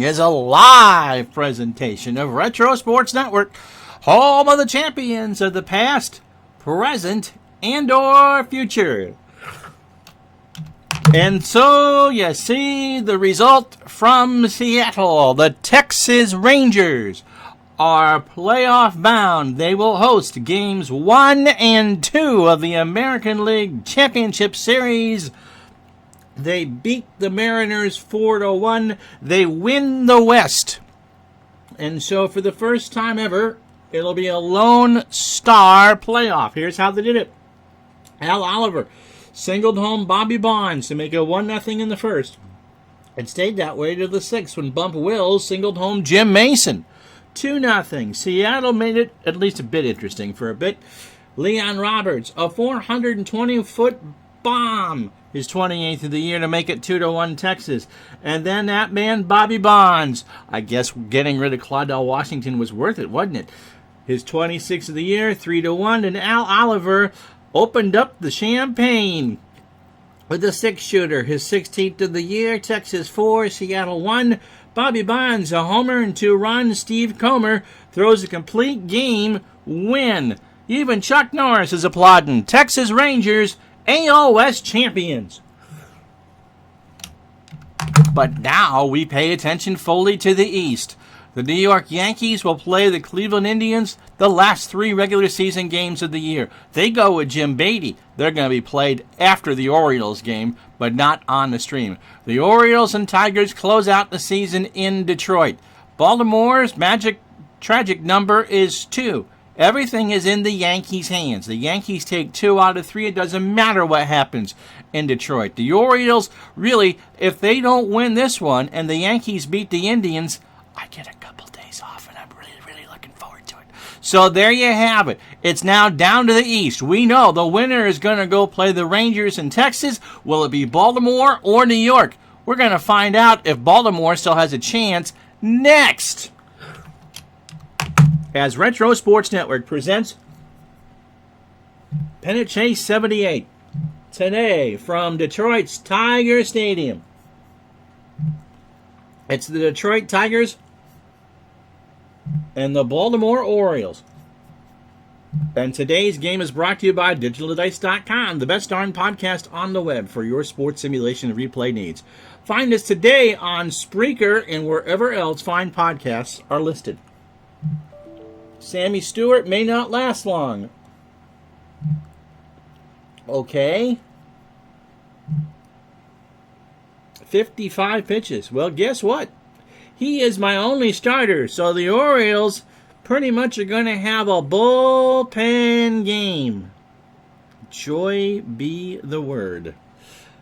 is a live presentation of Retro Sports Network, home of the champions of the past, present, and/or future. And so you see the result from Seattle. The Texas Rangers are playoff bound. They will host games 1 and 2 of the American League Championship Series. They beat the Mariners 4-1. They win the West. And so for the first time ever, it'll be a Lone Star playoff. Here's how they did it. Al Oliver singled home Bobby Bonds to make it 1-0 in the first. It stayed that way to the sixth when Bump Wills singled home Jim Mason. 2-0. Seattle made it at least a bit interesting for a bit. Leon Roberts, a 420-foot bomb, his 28th of the year to make it 2-1 Texas. And then that man, Bobby Bonds. I guess getting rid of Claudell Washington was worth it, wasn't it? His 26th of the year, 3-1. And Al Oliver opened up the champagne with a 6-shooter. His 16th of the year, Texas 4, Seattle 1. Bobby Bonds, a homer and 2 runs. Steve Comer throws a complete game win. Even Chuck Norris is applauding. Texas Rangers, AL West champions. But now we pay attention fully to the East. The New York Yankees will play the Cleveland Indians the last 3 regular season games of the year. They go with Jim Beatty. They're going to be played after the Orioles game, but not on the stream. The Orioles and Tigers close out the season in Detroit. Baltimore's tragic number is 2. Everything is in the Yankees' hands. The Yankees take 2 out of 3. It doesn't matter what happens in Detroit. The Orioles, really, if they don't win this one and the Yankees beat the Indians, I get a couple days off, and I'm really looking forward to it. So there you have it. It's now down to the East. We know the winner is going to go play the Rangers in Texas. Will it be Baltimore or New York? We're going to find out if Baltimore still has a chance next, as Retro Sports Network presents Pennant Chase 78 today from Detroit's Tiger Stadium. It's the Detroit Tigers and the Baltimore Orioles. And today's game is brought to you by DigitalDice.com, the best darn podcast on the web for your sports simulation and replay needs. Find us today on Spreaker and wherever else fine podcasts are listed. Sammy Stewart may not last long. Okay. 55 pitches. Well, guess what? He is my only starter, so the Orioles pretty much are going to have a bullpen game. Joy be the word.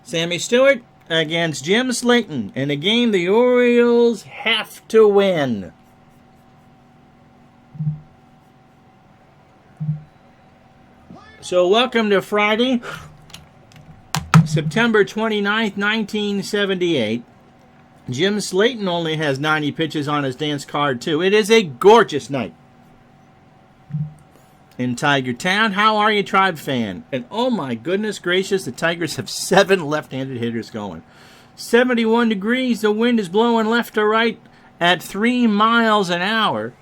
Sammy Stewart against Jim Slayton in a game the Orioles have to win. So welcome to Friday, September 29th, 1978. Jim Slayton only has 90 pitches on his dance card, too. It is a gorgeous night in Tiger Town. How are you, Tribe fan? And oh my goodness gracious, the Tigers have 7 left-handed hitters going. 71 degrees, the wind is blowing left to right at 3 miles an hour.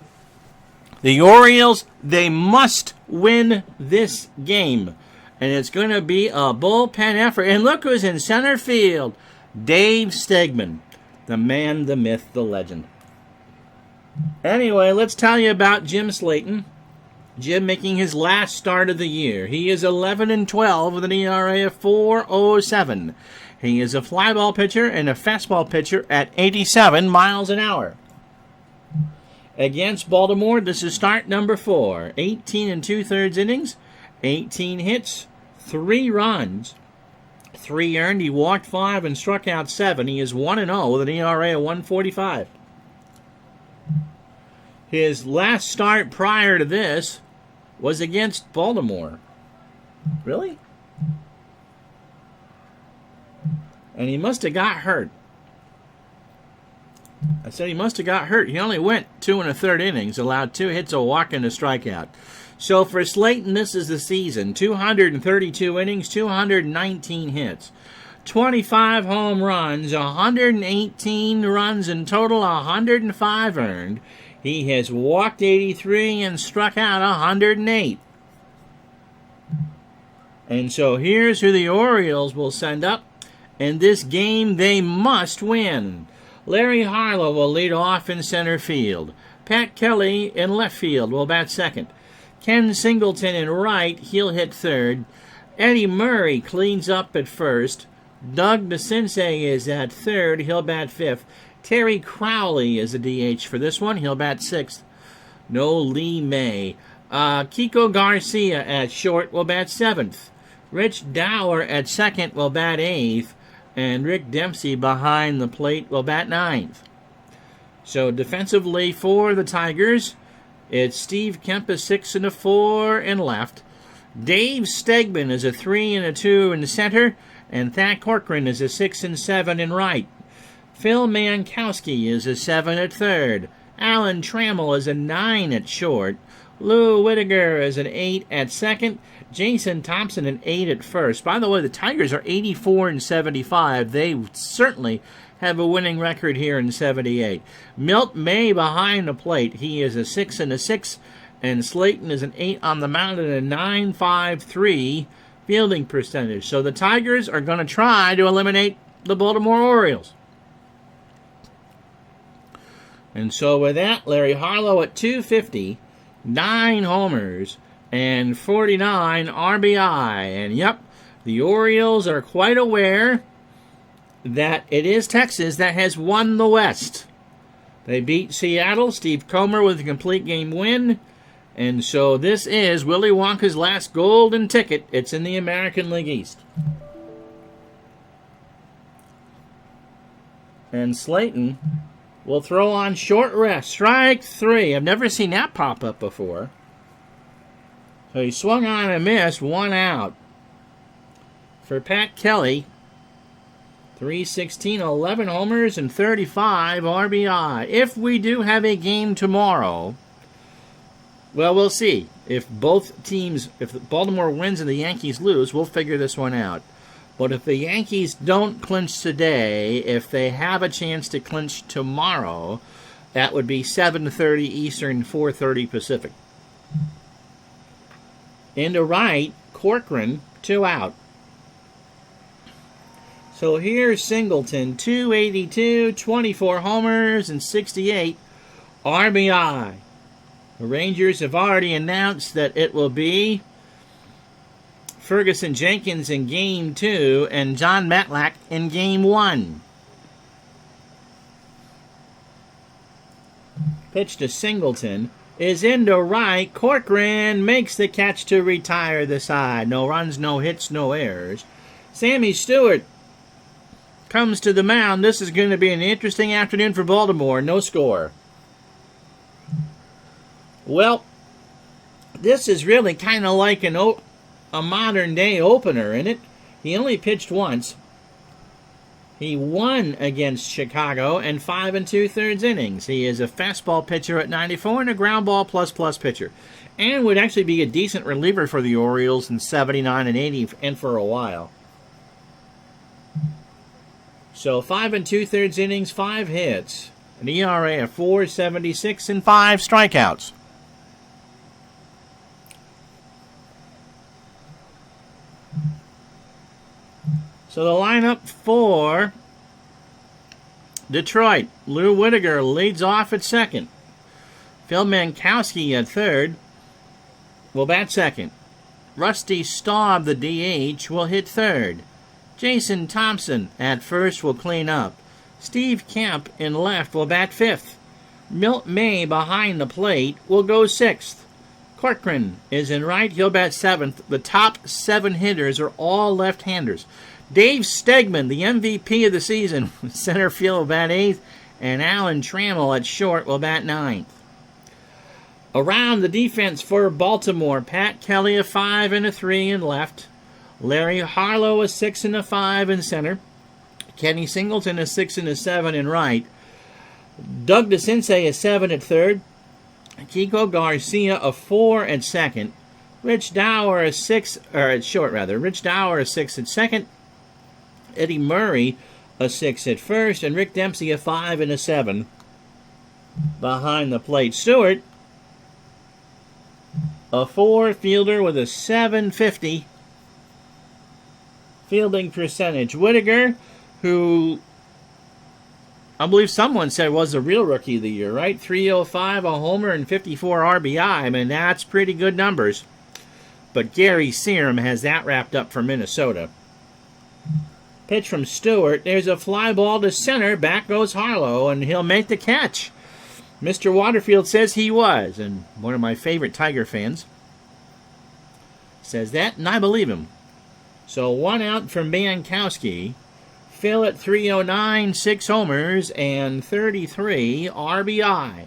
The Orioles, they must win this game. And it's going to be a bullpen effort. And look who's in center field. Dave Stegman. The man, the myth, the legend. Anyway, let's tell you about Jim Slayton. Jim making his last start of the year. He is 11-12 with an ERA of 4.07. He is a fly ball pitcher and a fastball pitcher at 87 miles an hour. Against Baltimore, this is start number 4. 18 2/3 innings, 18 hits, 3 runs, 3 earned. He walked 5 and struck out 7. He is 1-0 with an ERA of 1.45. His last start prior to this was against Baltimore. Really? And he must have got hurt. I said he must have got hurt. He only went 2 1/3 innings, allowed 2 hits, a walk, and a strikeout. So for Slayton, this is the season. 232 innings, 219 hits. 25 home runs, 118 runs in total, 105 earned. He has walked 83 and struck out 108. And so here's who the Orioles will send up. In this game, they must win. Larry Harlow will lead off in center field. Pat Kelly in left field will bat second. Ken Singleton in right, he'll hit third. Eddie Murray cleans up at first. Doug DeCinces is at third, he'll bat fifth. Terry Crowley is a DH for this one, he'll bat sixth. No Lee May. Kiko Garcia at short will bat seventh. Rich Dower at second will bat eighth. And Rick Dempsey behind the plate will bat ninth. So defensively for the Tigers, it's Steve Kemp, a 6 and a 4 in left. Dave Stegman is a 3 and a 2 in the center, and Thad Corcoran is a 6 and 7 in right. Phil Mankowski is a 7 at third. Alan Trammell is a 9 at short. Lou Whitaker is an 8 at second. Jason Thompson an 8 at first. By the way, the Tigers are 84 and 75. They certainly have a winning record here in 78. Milt May behind the plate. He is a 6 and a 6. And Slayton is an 8 on the mound and a 9.53 fielding percentage. So the Tigers are going to try to eliminate the Baltimore Orioles. And so with that, Larry Harlow at 250, 9 homers, and 49 RBI. And yep, the Orioles are quite aware that it is Texas that has won the West. They beat Seattle, Steve Comer with a complete game win. And so this is Willy Wonka's last golden ticket. It's in the American League East. And Slayton will throw on short rest. Strike 3. I've never seen that pop up before. So he swung on and missed, 1 out. For Pat Kelly, 316, 11 homers, and 35 RBI. If we do have a game tomorrow, well, we'll see. If both teams, if Baltimore wins and the Yankees lose, we'll figure this one out. But if the Yankees don't clinch today, if they have a chance to clinch tomorrow, that would be 7:30 Eastern, 4:30 Pacific. Into right, Corcoran, 2 out. So here's Singleton, 282, 24 homers, and 68 RBI. The Rangers have already announced that it will be Ferguson Jenkins in Game 2 and John Matlack in Game 1. Pitch to Singleton is into right. Corcoran makes the catch to retire the side. No runs, no hits, no errors. Sammy Stewart comes to the mound. This is going to be an interesting afternoon for Baltimore. No score. Well, this is really kind of like a modern-day opener, isn't it? He only pitched once. He won against Chicago in 5 2/3 innings. He is a fastball pitcher at 94 and a ground ball plus pitcher. And would actually be a decent reliever for the Orioles in 79 and 80 and for a while. So 5 2/3 innings, 5 hits. An ERA of 4.76 and 5 strikeouts. So the lineup for Detroit. Lou Whitaker leads off at second. Phil Mankowski at third will bat second. Rusty Staub, the DH, will hit third. Jason Thompson at first will clean up. Steve Kemp in left will bat fifth. Milt May behind the plate will go sixth. Corcoran is in right, he'll bat seventh. The top 7 hitters are all left-handers. Dave Stegman, the MVP of the season, center field will bat 8th, and Alan Trammell at short will bat 9th. Around the defense for Baltimore, Pat Kelly a 5 and a 3 in left. Larry Harlow a 6 and a 5 in center. Kenny Singleton a 6 and a 7 in right. Doug DeCinces a 7 at third. Kiko Garcia a 4 at second. Rich Dower a 6, or at short rather. Rich Dower a 6 at second. Eddie Murray a 6 at first, and Rick Dempsey a 5 and a 7 behind the plate. Stewart, a 4 fielder with a 750 fielding percentage. Whittaker, who I believe someone said was the real rookie of the year, right? 305, a homer, and 54 RBI. I mean, that's pretty good numbers. But Gary Serum has that wrapped up for Minnesota. Pitch from Stewart. There's a fly ball to center. Back goes Harlow, and he'll make the catch. Mr. Waterfield says he was, and one of my favorite Tiger fans says that, and I believe him. So 1 out from Bankowski. Phil at 309, 6 homers, and 33 RBI.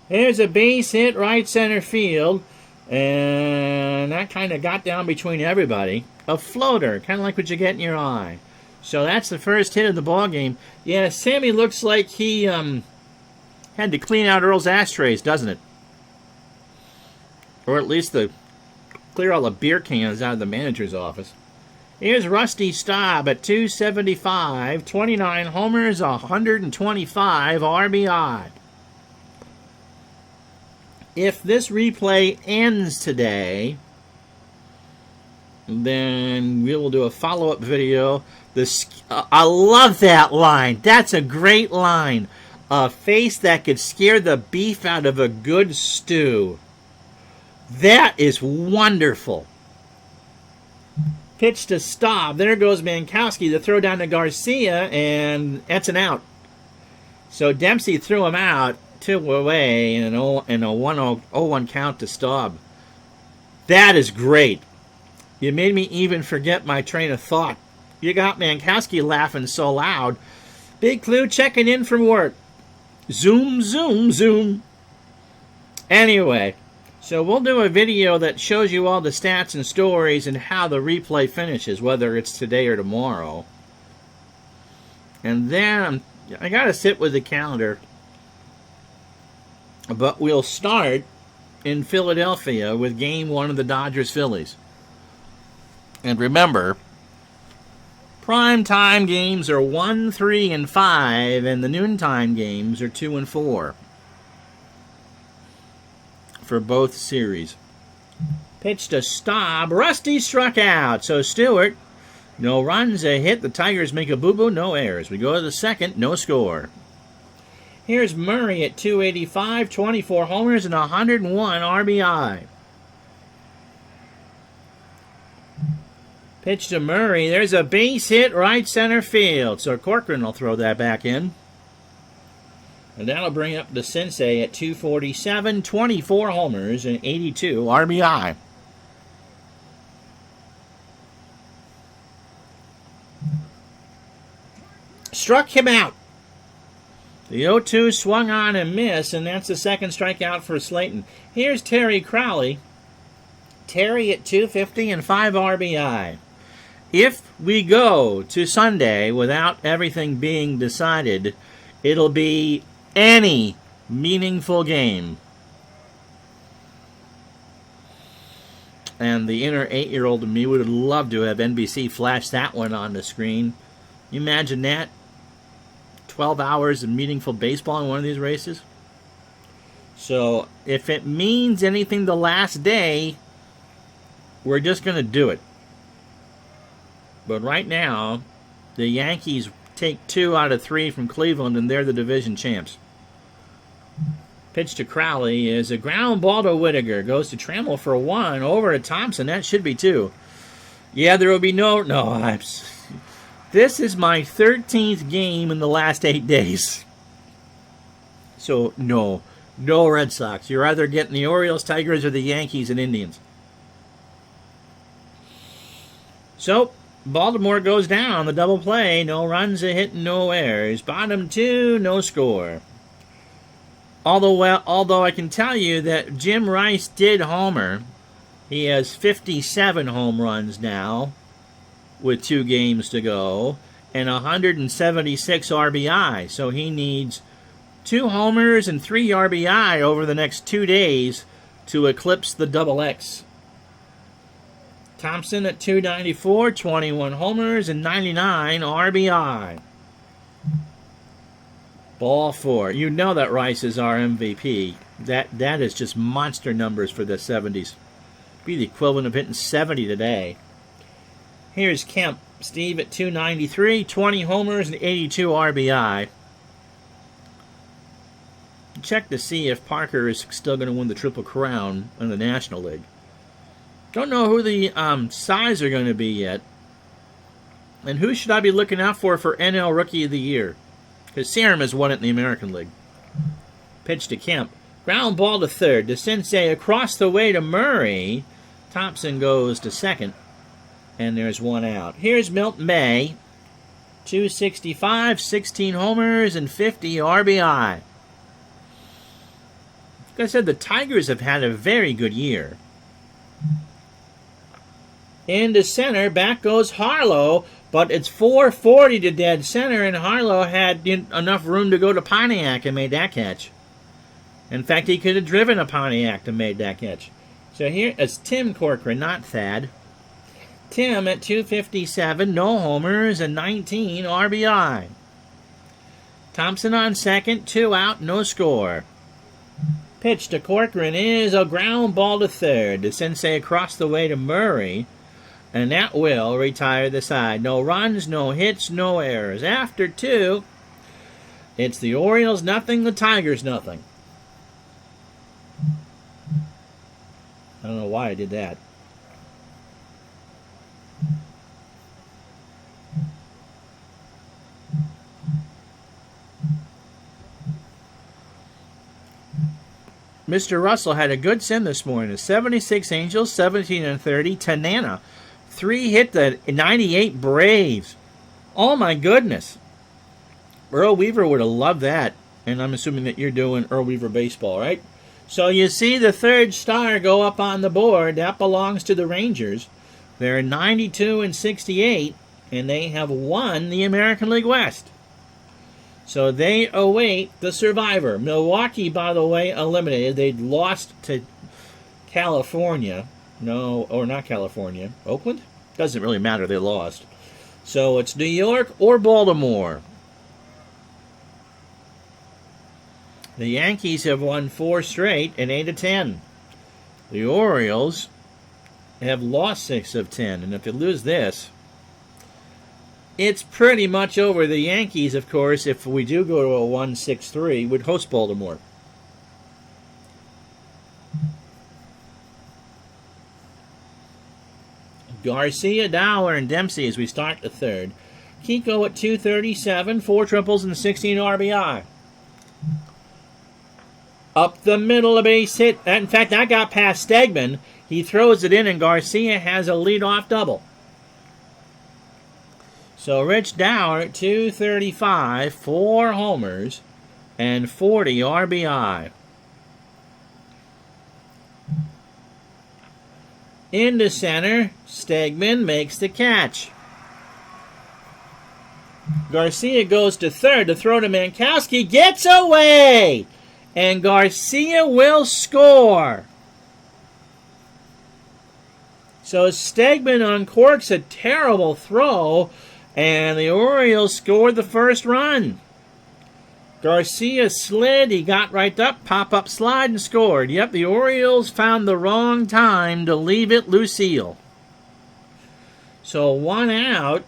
Here's a base hit right center field, and that kind of got down between everybody. A floater, kind of like what you get in your eye. So that's the first hit of the ball game. Yeah, Sammy looks like he had to clean out Earl's ashtrays, doesn't it? Or at least clear all the beer cans out of the manager's office. Here's Rusty Staub at 275, 29 homers, 125 RBI. If this replay ends today, then we will do a follow-up video. I love that line. That's a great line. A face that could scare the beef out of a good stew. That is wonderful. Pitch to Staub. There goes Mankowski. The throw down to Garcia, and that's an out. So Dempsey threw him out, 2 away, and a 1-0-1 count to Staub. That is great. You made me even forget my train of thought. You got Mankowski laughing so loud. Big Clue checking in from work. Zoom, zoom, zoom. Anyway, so we'll do a video that shows you all the stats and stories and how the replay finishes, whether it's today or tomorrow. And then I got to sit with the calendar. But we'll start in Philadelphia with Game 1 of the Dodgers-Phillies. And remember, primetime games are 1, 3, and 5, and the noontime games are 2 and 4 for both series. Pitch to Staub. Rusty struck out. So Stewart, no runs, a hit. The Tigers make a boo-boo, no errors. We go to the second, no score. Here's Murray at 285, 24 homers, and 101 RBI. Pitch to Murray. There's a base hit right center field. So Corcoran will throw that back in. And that'll bring up the Sensei at 247, 24 homers, and 82 RBI. Struck him out. The 0-2 swung on and missed, and that's the second strikeout for Slayton. Here's Terry Crowley. Terry at 250 and 5 RBI. If we go to Sunday without everything being decided, it'll be any meaningful game. And the inner 8-year-old in me would love to have NBC flash that one on the screen. You imagine that? 12 hours of meaningful baseball in one of these races. So if it means anything the last day, we're just going to do it. But right now, the Yankees take 2 out of 3 from Cleveland, and they're the division champs. Pitch to Crowley is a ground ball to Whittaker. Goes to Trammell for 1. Over to Thompson. That should be 2. Yeah, there will be this is my 13th game in the last 8 days. So, no Red Sox. You're either getting the Orioles, Tigers, or the Yankees and Indians. So, Baltimore goes down on the double play. No runs, a hit, no errors. Bottom 2, no score. Although I can tell you that Jim Rice did homer. He has 57 home runs now with 2 games to go and 176 RBI. So he needs 2 homers and 3 RBI over the next 2 days to eclipse the double X Thompson at 294, 21 homers and 99 RBI. Ball 4. You know that Rice is our MVP. That is just monster numbers for the 70s. Be the equivalent of hitting 70 today. Here's Kemp. Steve at 293, 20 homers and 82 RBI. Check to see if Parker is still going to win the Triple Crown in the National League. Don't know who the Cy's are going to be yet. And who should I be looking out for NL Rookie of the Year? Because Serum has won it in the American League. Pitch to Kemp. Ground ball to third. To Sensei across the way to Murray. Thompson goes to second. And there's one out. Here's Milt May. 265, 16 homers, and 50 RBI. Like I said, the Tigers have had a very good year. Into center, back goes Harlow, but it's 440 to dead center, and Harlow had enough room to go to Pontiac and made that catch. In fact, he could have driven a Pontiac and made that catch. So here it's Tim Corcoran, not Thad. Tim at 257, no homers, and 19 RBI. Thompson on second, 2 out, no score. Pitch to Corcoran is a ground ball to third. To Sensei across the way to Murray. And that will retire the side. No runs, no hits, no errors. After 2, it's the Orioles nothing, the Tigers nothing. I don't know why I did that. Mr. Russell had a good sin this morning. 76 Angels, 17 and 30. Tanana, 3 hit the 98 Braves. Oh my goodness. Earl Weaver would have loved that. And I'm assuming that you're doing Earl Weaver baseball, right? So you see the third star go up on the board. That belongs to the Rangers. They're 92 and 68, and they have won the American League West. So they await the survivor. Milwaukee, by the way, eliminated. They'd lost to California. No, or not California. Oakland? Doesn't really matter. They lost. So it's New York or Baltimore. The Yankees have won 4 straight and 8 of 10. The Orioles have lost 6 of 10. And if they lose this, it's pretty much over. The Yankees, of course, if we do go to a 1-6-3, would host Baltimore. Garcia, Dowler, and Dempsey as we start the third. Kiko at 237, 4 triples and 16 RBI. Up the middle, a base hit. In fact, that got past Stegman. He throws it in, and Garcia has a leadoff double. So Rich Dowler at 235, 4 homers, and 40 RBI. Into center, Stegman makes the catch. Garcia goes to third to throw to Mankowski, gets away! And Garcia will score. So Stegman uncorks a terrible throw, and the Orioles scored the first run. Garcia slid, he got right up, pop-up slide, and scored. Yep, the Orioles found the wrong time to leave it Lucille. So 1 out,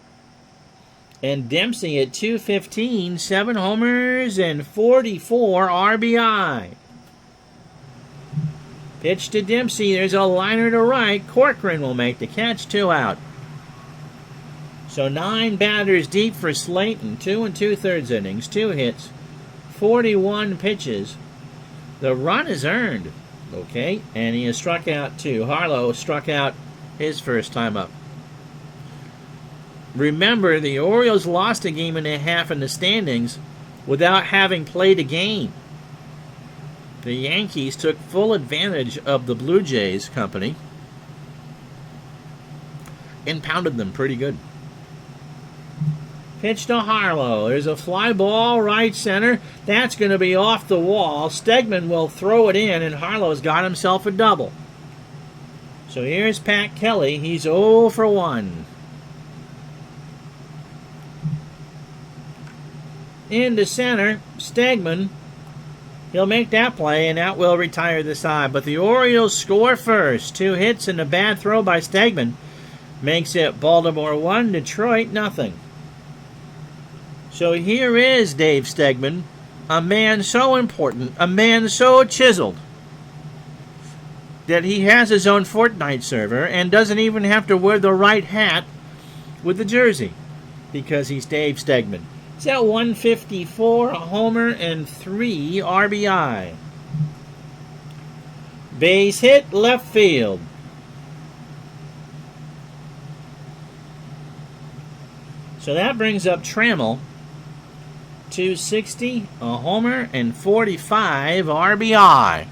and Dempsey at 215, 7 homers and 44 RBI. Pitch to Dempsey, there's a liner to right. Corcoran will make the catch, 2 out. So 9 batters deep for Slayton, 2 2/3 innings, 2 hits, 41 pitches. The run is earned, okay, and he has struck out 2. Harlow struck out his first time up. Remember, the Orioles lost a game and a half in the standings without having played a game. The Yankees took full advantage of the Blue Jays company and pounded them pretty good. Pitch to Harlow. There's a fly ball right center. That's going to be off the wall. Stegman will throw it in, and Harlow's got himself a double. So here's Pat Kelly. He's 0 for 1. In the center, Stegman. He'll make that play, and that will retire the side. But the Orioles score first. 2 hits and a bad throw by Stegman makes it Baltimore 1, Detroit nothing. So here is Dave Stegman, a man so important, a man so chiseled, that he has his own Fortnite server and doesn't even have to wear the right hat with the jersey because he's Dave Stegman. He's at 154, a homer, and 3 RBI. Base hit, left field. So that brings up Trammell, 260, a homer, and 45 RBI.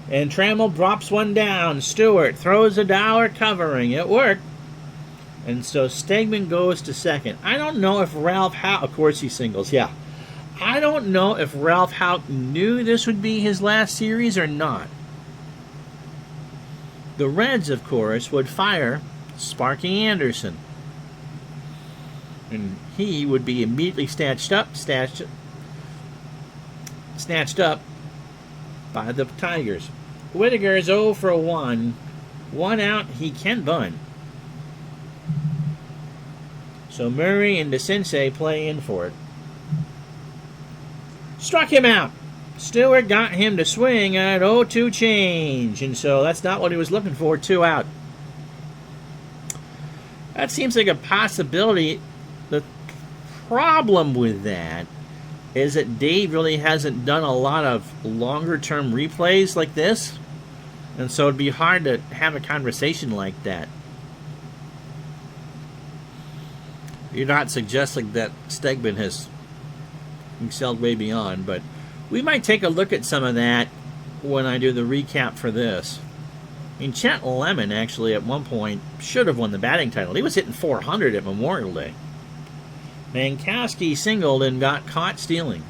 And Trammell drops one down. Stewart throws a dollar covering. It worked. And so Stegman goes to second. I don't know if Ralph Houck, of course he singles, yeah. I don't know if Ralph Houck knew this would be his last series or not. The Reds, of course, would fire Sparky Anderson. And he would be immediately snatched up by the Tigers. Whittaker is 0 for 1. 1 out, he can bunt. So Murray and DeCinces play in for it. Struck him out. Stewart got him to swing at 0-2 change. And so that's not what he was looking for. 2 out. That seems like a possibility. The problem with that is that Dave really hasn't done a lot of longer-term replays like this. And so it'd be hard to have a conversation like that. You're not suggesting that Stegman has excelled way beyond, but we might take a look at some of that when I do the recap for this. I mean, Chet Lemon actually at one point should have won the batting title. He was hitting 400 at Memorial Day. Mankowski singled and got caught stealing.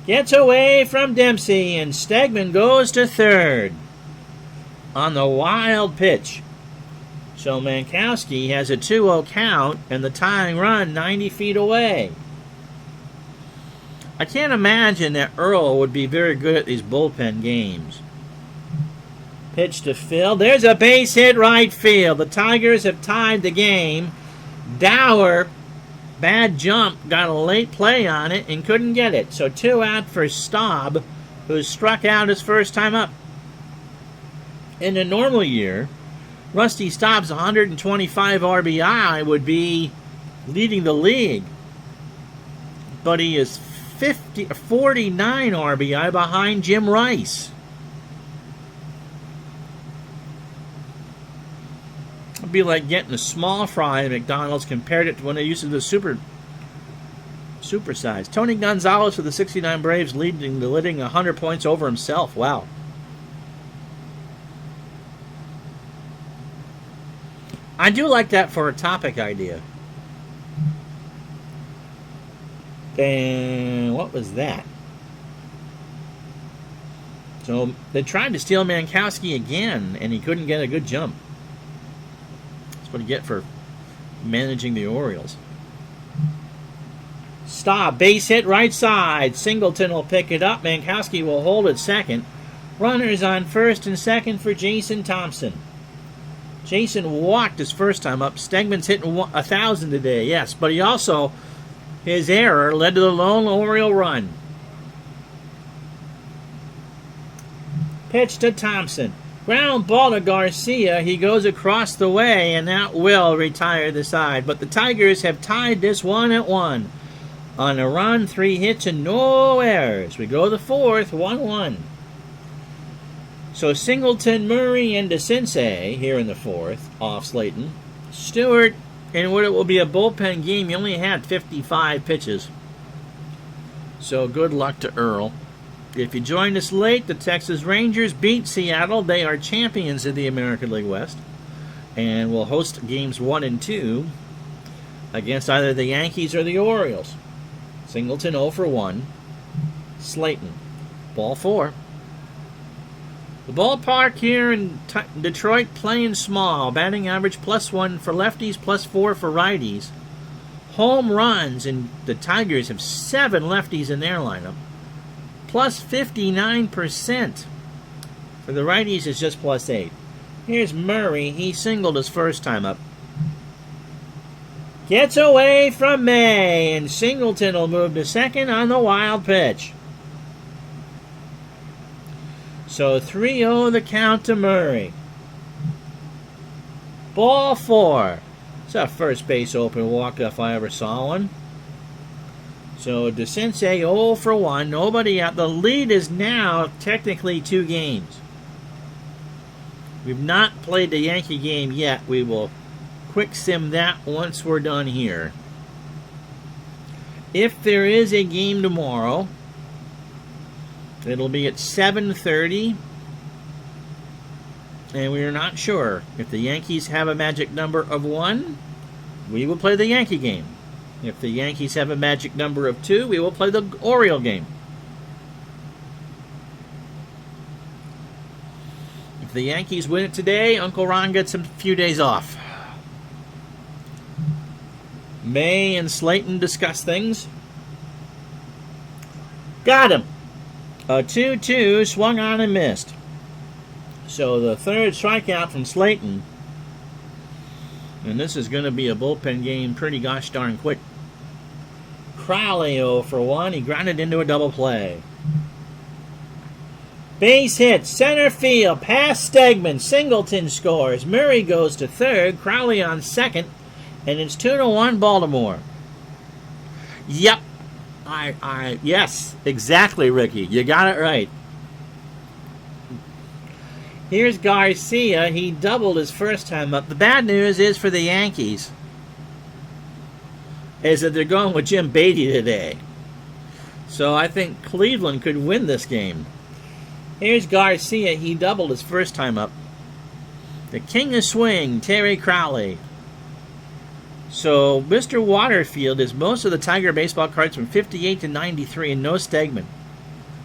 Gets away from Dempsey, and Stegman goes to third on the wild pitch. So Mankowski has a 2-0 count and the tying run 90 feet away. I can't imagine that Earl would be very good at these bullpen games. Pitch to Phil. There's a base hit right field. The Tigers have tied the game. Dower, bad jump, got a late play on it and couldn't get it. So 2 out for Staub, who struck out his first time up. In a normal year, Rusty Staub's 125 RBI would be leading the league. But he is 49 RBI behind Jim Rice. It'd be like getting a small fry at McDonald's compared it to when they used to do the super size. Tony Gonzalez for the 69 Braves leading 100 points over himself. Wow. I do like that for a topic idea. And what was that? So they tried to steal Mankowski again, and he couldn't get a good jump. That's what you get for managing the Orioles. Stop. Base hit right side. Singleton will pick it up. Mankowski will hold at second. Runners on first and second for Jason Thompson. Jason walked his first time up. Stegman's hitting 1,000 today, yes. But he also, his error led to the lone Oriole run. Pitch to Thompson. Ground ball to Garcia. He goes across the way, and that will retire the side. But the Tigers have tied this one at 1. On a run, 3 hits and no errors. We go to the fourth, 1-1. So Singleton, Murray, and DeCinces here in the fourth, off Slayton. Stewart, in what it will be a bullpen game, he only had 55 pitches. So good luck to Earl. If you joined us late, the Texas Rangers beat Seattle. They are champions of the American League West and will host games 1 and 2 against either the Yankees or the Orioles. Singleton 0 for 1. Slayton. Ball 4. The ballpark here in Detroit playing small. Batting average +1 for lefties, +4 for righties. Home runs, and the Tigers have 7 lefties in their lineup. +59%. For the righties, it's just +8. Here's Murray. He singled his first time up. Gets away from May, and Singleton will move to second on the wild pitch. So 3-0 the count to Murray. Ball 4. It's a first base open walk if I ever saw one. So DeCinces 0 for 1. Nobody out. The lead is now technically 2 games. We've not played the Yankee game yet. We will quick sim that once we're done here. If there is a game tomorrow, it'll be at 7:30, and we are not sure. If the Yankees have a magic number of 1, we will play the Yankee game. If the Yankees have a magic number of 2, we will play the Oriole game. If the Yankees win it today, Uncle Ron gets a few days off. May and Slayton discuss things. Got him. A 2-2 swung on and missed. So the third strikeout from Slayton. And this is going to be a bullpen game pretty gosh darn quick. Crowley 0 for 1. He grounded into a double play. Base hit, center field, past Stegman. Singleton scores. Murray goes to third. Crowley on second. And it's 2-1 Baltimore. Yep. Yes, exactly, Ricky. You got it right. Here's Garcia. He doubled his first time up. The bad news is for the Yankees is that they're going with Jim Beatty today. So I think Cleveland could win this game. Here's Garcia. He doubled his first time up. The king of swing, Terry Crowley. So Mr. Waterfield is most of the Tiger baseball cards from 58 to 93 and no Stegman.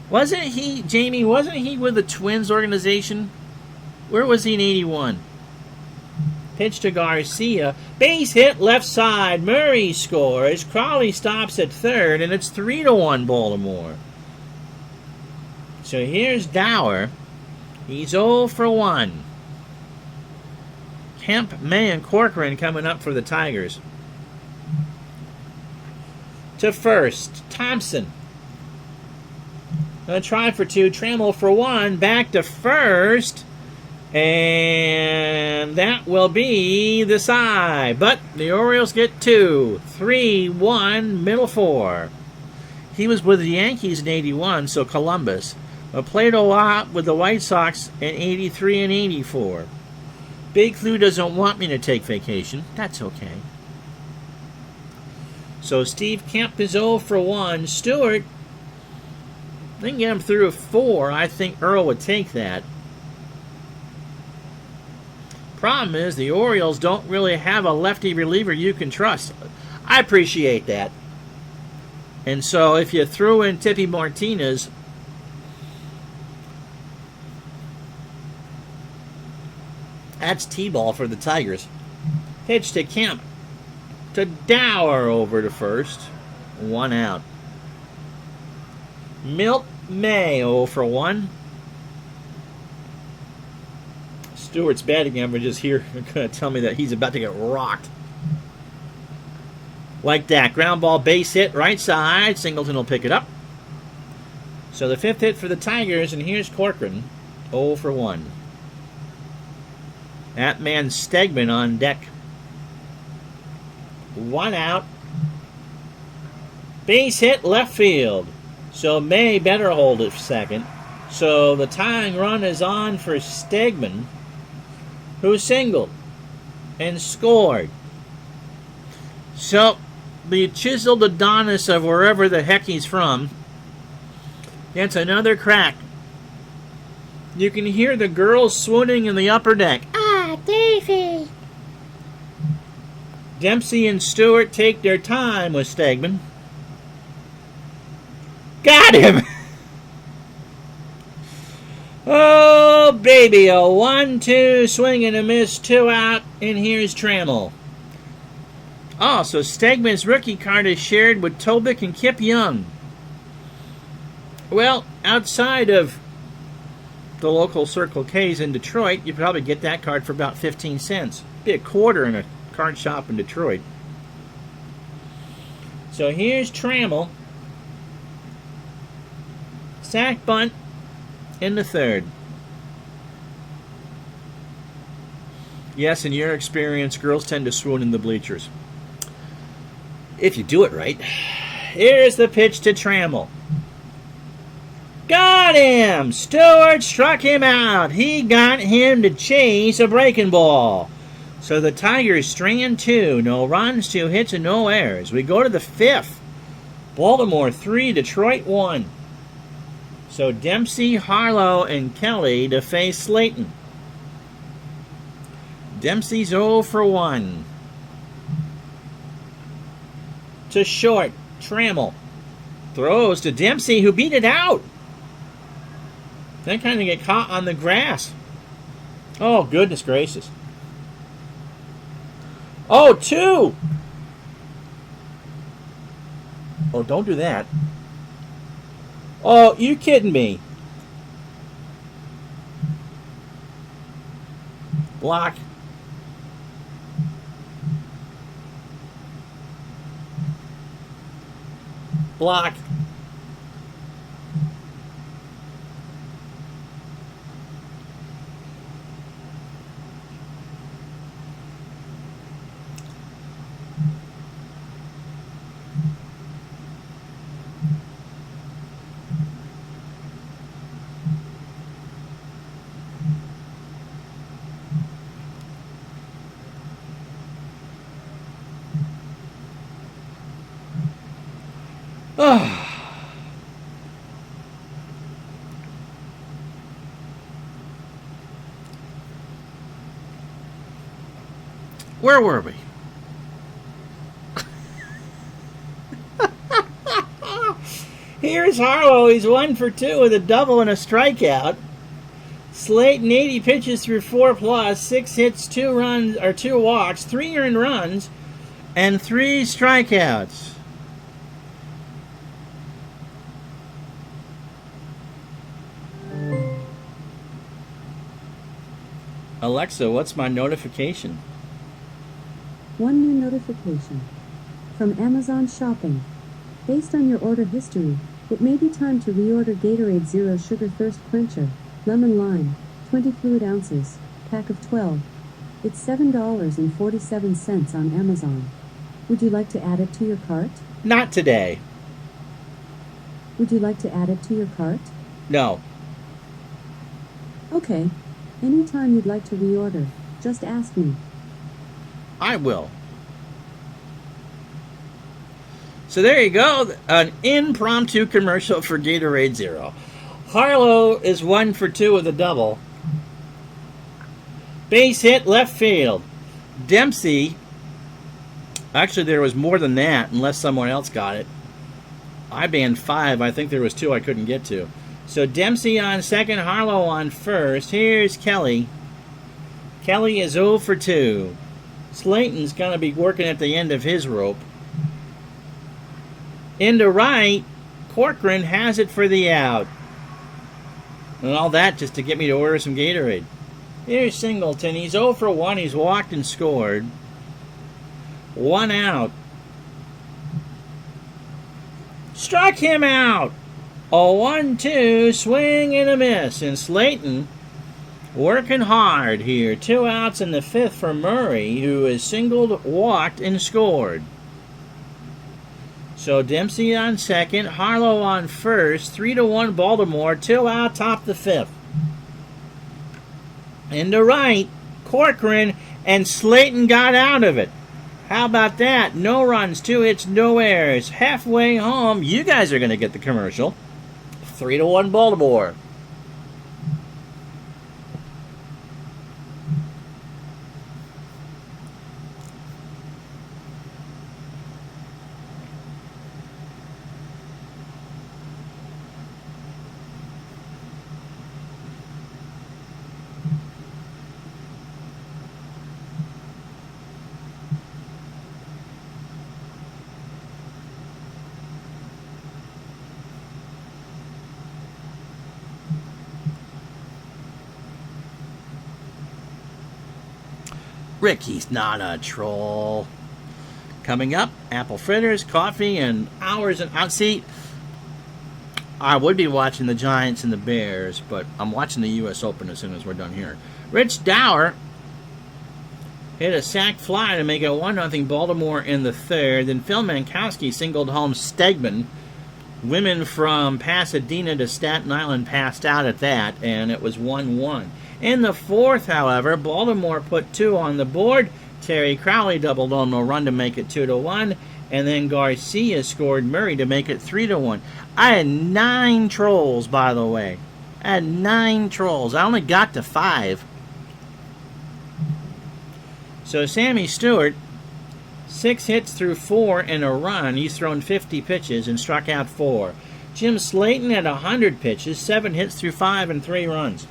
Wasn't he, Jamie, wasn't he with the Twins organization? Where was he in 81? Pitch to Garcia. Base hit left side. Murray scores. Crowley stops at third, and it's 3-1 Baltimore. So here's Dower. He's 0 for 1. Kemp, May, and Corcoran coming up for the Tigers. To first, Thompson. Gonna try for 2. Trammell for 1. Back to first. And that will be the side. But the Orioles get 2. 3-1, middle 4. He was with the Yankees in 81, so Columbus. Played a lot with the White Sox in 83 and 84. Big Lou doesn't want me to take vacation. That's okay. So Steve Kemp is 0 for 1. Stewart, they can get him through a 4. I think Earl would take that. Problem is, the Orioles don't really have a lefty reliever you can trust. I appreciate that. And so if you threw in Tippy Martinez, that's T-ball for the Tigers. Pitch to Kemp. To Dower over to first. 1 out. Milt May 0 for 1. Stewart's batting averages here are going to tell me that he's about to get rocked. Like that. Ground ball, base hit, right side. Singleton will pick it up. So the 5th hit for the Tigers, and here's Corcoran. 0 for 1. That man Stegman on deck. 1 out. Base hit left field. So May better hold it second. So the tying run is on for Stegman, who singled and scored. So the chiseled Adonis of wherever the heck he's from gets another crack. You can hear the girls swooning in the upper deck. Ah, Davey! Dempsey and Stewart take their time with Stegman. Got him! baby, a 1-2 swing and a miss, 2 out, and here's Trammell. Oh, so Stegman's rookie card is shared with Tobik and Kip Young. Well, outside of the local Circle K's in Detroit, you probably get that card for about 15 cents. Be a quarter in a card shop in Detroit. So here's Trammell. Sack bunt in the third. Yes, in your experience, girls tend to swoon in the bleachers. If you do it right. Here's the pitch to Trammell. Got him! Stewart struck him out. He got him to chase a breaking ball. So the Tigers strand 2. No runs, 2 hits, and no errors. We go to the 5th. Baltimore 3, Detroit 1. So Dempsey, Harlow, and Kelly to face Slayton. Dempsey's 0 for 1. To short, Trammell. Throws to Dempsey, who beat it out. That kind of get caught on the grass. Oh, goodness gracious. Oh, 2. Oh, don't do that. Oh, you kidding me? Block. Block. Where were we? Here's Harlow. He's 1 for 2 with a double and a strikeout. Slayton 80 pitches through 4+, 6 hits, 2 runs or 2 walks, 3 earned runs, and 3 strikeouts. Alexa, what's my notification? One new notification. From Amazon Shopping. Based on your order history, it may be time to reorder Gatorade Zero Sugar Thirst Quencher, Lemon Lime, 20 fluid ounces, pack of 12. It's $7.47 on Amazon. Would you like to add it to your cart? Not today. Would you like to add it to your cart? No. Okay. Anytime you'd like to reorder, just ask me. I will. So there you go, an impromptu commercial for Gatorade Zero. Harlow is 1 for 2 with a double. Base hit left field. Dempsey, actually there was more than that unless someone else got it. I banned 5, I think there was 2 I couldn't get to. So Dempsey on second, Harlow on first. Here's Kelly. Kelly is 0 for 2. Slayton's going to be working at the end of his rope. Into right, Corcoran has it for the out. And all that just to get me to order some Gatorade. Here's Singleton. He's 0 for 1. He's walked and scored. 1 out. Struck him out. A 1-2 swing and a miss. And Slayton working hard here. 2 outs in the 5th for Murray, who has singled, walked, and scored. So Dempsey on second, Harlow on first, 3-1 Baltimore, 2 out, top the 5th. Into right, Corcoran, and Slayton got out of it. How about that? No runs, 2 hits, no errors. Halfway home, you guys are going to get the commercial. 3-1 Baltimore. Ricky's not a troll. Coming up, apple fritters, coffee, and hours and out. See, I would be watching the Giants and the Bears, but I'm watching the U.S. Open as soon as we're done here. Rich Dower hit a sac fly to make it 1-0 Baltimore in the third. Then Phil Mankowski singled home Stegman. Women from Pasadena to Staten Island passed out at that, and it was 1-1. In the fourth, however, Baltimore put 2 on the board. Terry Crowley doubled on a run to make it 2-1, and then Garcia scored Murray to make it 3-1. I had 9 trolls, by the way. I had 9 trolls. I only got to 5. So Sammy Stewart, 6 hits through 4 in a run. He's thrown 50 pitches and struck out 4. Jim Slayton had 100 pitches, 7 hits through 5 and 3 runs.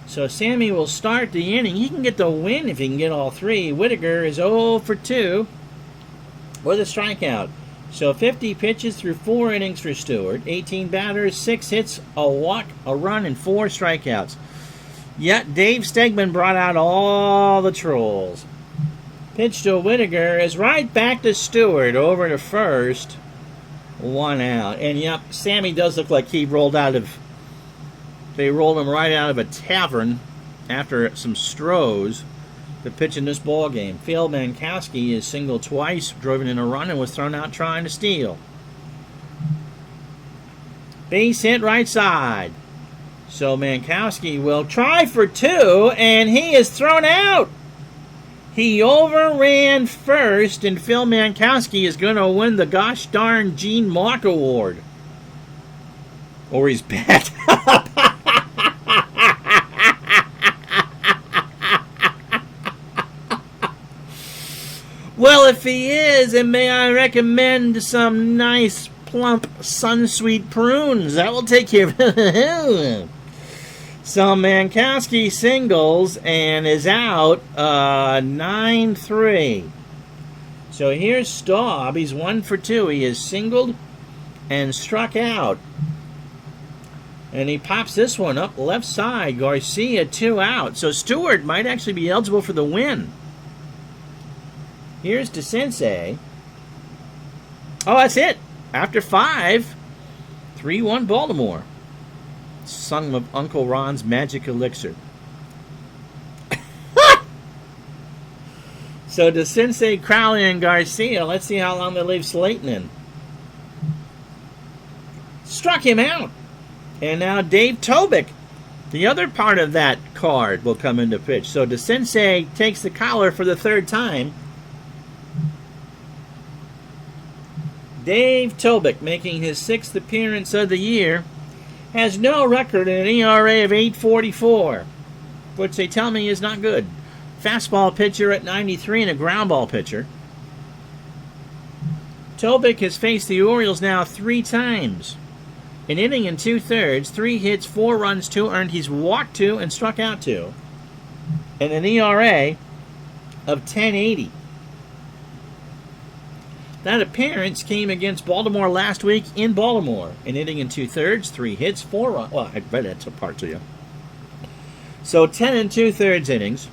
So Sammy will start the inning. He can get the win if he can get all 3. Whitaker is 0 for 2 with a strikeout. So 50 pitches through 4 innings for Stewart. 18 batters, 6 hits, a walk, a run, and 4 strikeouts. Yet Dave Stegman brought out all the trolls. Pitch to Whitaker is right back to Stewart over to first. 1 out. And yep, Sammy does look like he rolled out of... They rolled him right out of a tavern after some Strohs to pitch in this ball game. Phil Mankowski is singled twice, driven in a run, and was thrown out trying to steal. Base hit right side. So Mankowski will try for 2, and he is thrown out. He overran first, and Phil Mankowski is going to win the gosh darn Gene Mauch Award. Or he's back. Well, if he is, then may I recommend some nice, plump, Sunsweet prunes. That will take care of it. So Mankowski singles and is out 9-3. So here's Staub. He's 1 for 2. He is singled and struck out. And he pops this one up left side. Garcia 2 out. So Stewart might actually be eligible for the win. Here's DeCinces. Oh, that's it. After 5, 3-1 Baltimore. Sung of Uncle Ron's Magic Elixir. So DeCinces, Crowley, and Garcia. Let's see how long they leave Slayton in. Struck him out. And now Dave Tobick, the other part of that card, will come into pitch. So DeCinces takes the collar for the 3rd time. Dave Tobick, making his 6th appearance of the year, has no record in an ERA of 8.44, which they tell me is not good. Fastball pitcher at 93 and a ground ball pitcher. Tobick has faced the Orioles now 3 times. An inning and 2/3, 3 hits, 4 runs, 2 earned. He's walked 2 and struck out 2. And an ERA of 10.80. That appearance came against Baltimore last week in Baltimore. An inning and 2/3, 3 hits, 4 runs. Well, I read that part to you. So 10 2/3 innings,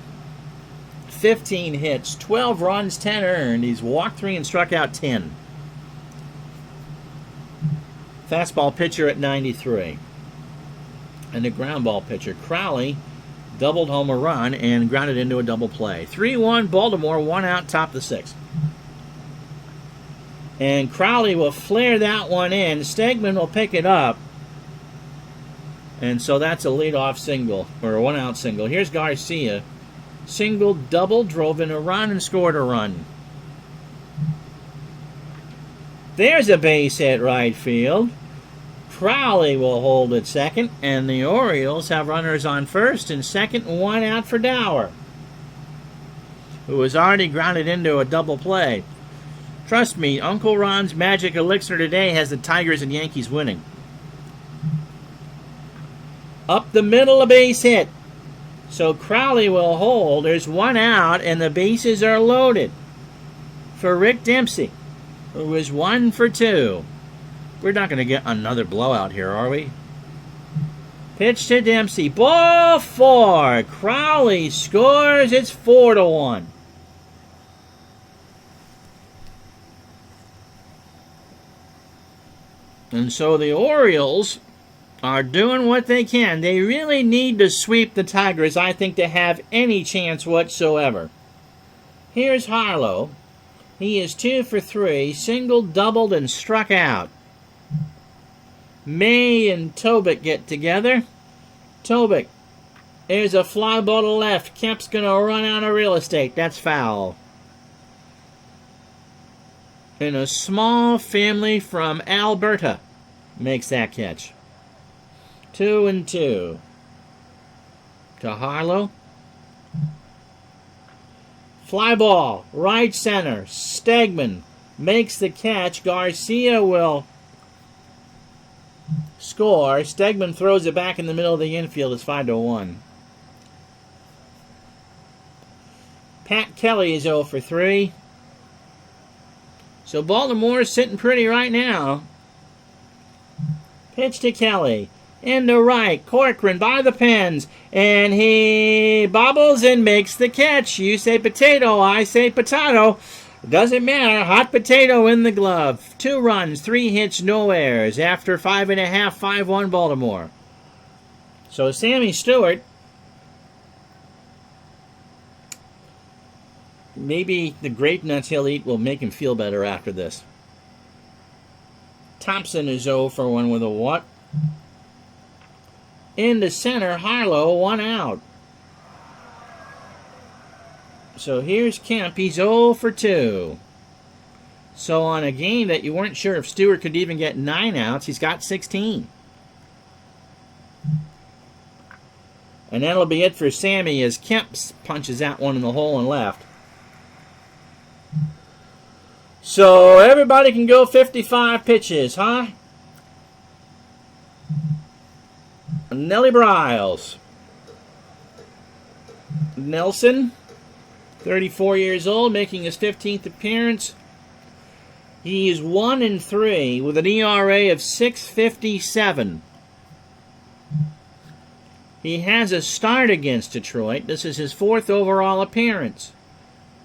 15 hits, 12 runs, 10 earned. He's walked 3 and struck out 10. Fastball pitcher at 93. And the ground ball pitcher, Crowley, doubled home a run and grounded into a double play. 3-1 Baltimore, 1 out, top of the 6th. And Crowley will flare that one in. Stegman will pick it up. And so that's a leadoff single, or a 1-out single. Here's Garcia. Single, double, drove in a run and scored a run. There's a base hit right field. Crowley will hold at second, and the Orioles have runners on first and second, 1 out for Dower, who has already grounded into a double play. Trust me, Uncle Ron's Magic Elixir today has the Tigers and Yankees winning. Up the middle, a base hit. So Crowley will hold. There's 1 out, and the bases are loaded for Rick Dempsey, who is 1 for 2. We're not going to get another blowout here, are we? Pitch to Dempsey. Ball 4. Crowley scores. It's 4-1. And so the Orioles are doing what they can. They really need to sweep the Tigers, I think, to have any chance whatsoever. Here's Harlow. He is 2 for 3, singled, doubled, and struck out. May and Tobic get together. Tobic. There's a fly ball to left. Kemp's going to run out of real estate. That's foul. And a small family from Alberta makes that catch. 2-2. To Harlow. Fly ball, right center. Stegman makes the catch. Garcia will score. Stegman throws it back in the middle of the infield. It's 5-1. Pat Kelly is 0 for 3. So Baltimore's sitting pretty right now. Pitch to Kelly. Into right. Corcoran by the pins. And he bobbles and makes the catch. You say potato, I say potato. Doesn't matter. Hot potato in the glove. 2 runs, 3 hits, no errors. After 5.5, 5-1 Baltimore. So Sammy Stewart, maybe the grape nuts he'll eat will make him feel better after this. Thompson is 0 for 1 with a what? Into center, Harlow, 1 out. So here's Kemp. He's 0 for 2. So on a game that you weren't sure if Stewart could even get 9 outs, he's got 16. And that'll be it for Sammy as Kemp punches that one in the hole and left. So everybody can go 55 pitches, huh? Nellie Briles. Nelson, 34 years old, making his 15th appearance. He is 1-3 with an ERA of 6.57. He has a start against Detroit. This is his 4th overall appearance.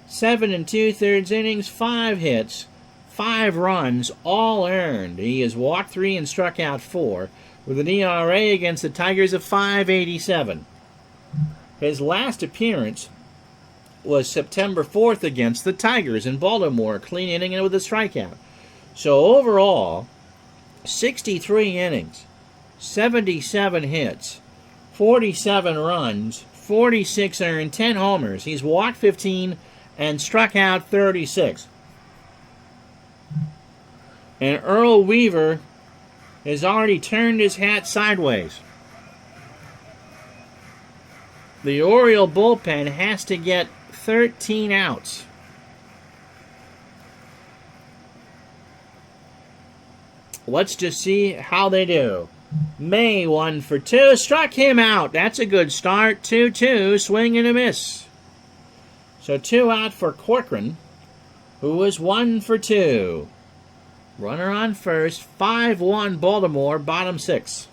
7 2/3 innings, 5 hits, 5 runs, all earned. He has walked 3 and struck out 4. With an ERA against the Tigers of 5.87. His last appearance was September 4th against the Tigers in Baltimore, clean inning and with a strikeout. So overall, 63 innings, 77 hits, 47 runs, 46 earned, 10 homers. He's walked 15 and struck out 36. And Earl Weaver has already turned his hat sideways. The Oriole bullpen has to get 13 outs. Let's just see how they do. May 1 for 2, struck him out. That's a good start. 2-2, swing and a miss. So 2 out for Corcoran, who was 1 for 2. Runner on first, 5-1 Baltimore, bottom 6.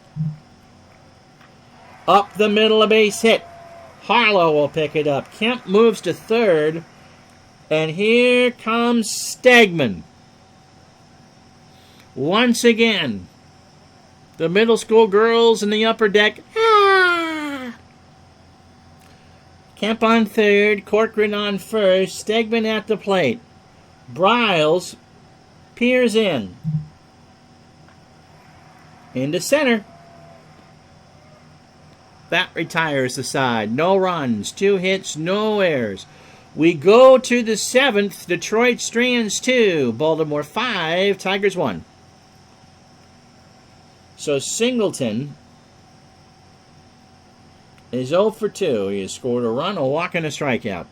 Up the middle, a base hit. Harlow will pick it up. Kemp moves to third, and here comes Stegman. Once again, the middle school girls in the upper deck. Ah! Kemp on third, Corcoran on first, Stegman at the plate. Briles peers in. Into center. That retires the side. No runs, 2 hits, no errors. We go to the 7th. Detroit Strands 2, Baltimore 5, Tigers 1. So Singleton is 0 for 2. He has scored a run, a walk, and a strikeout.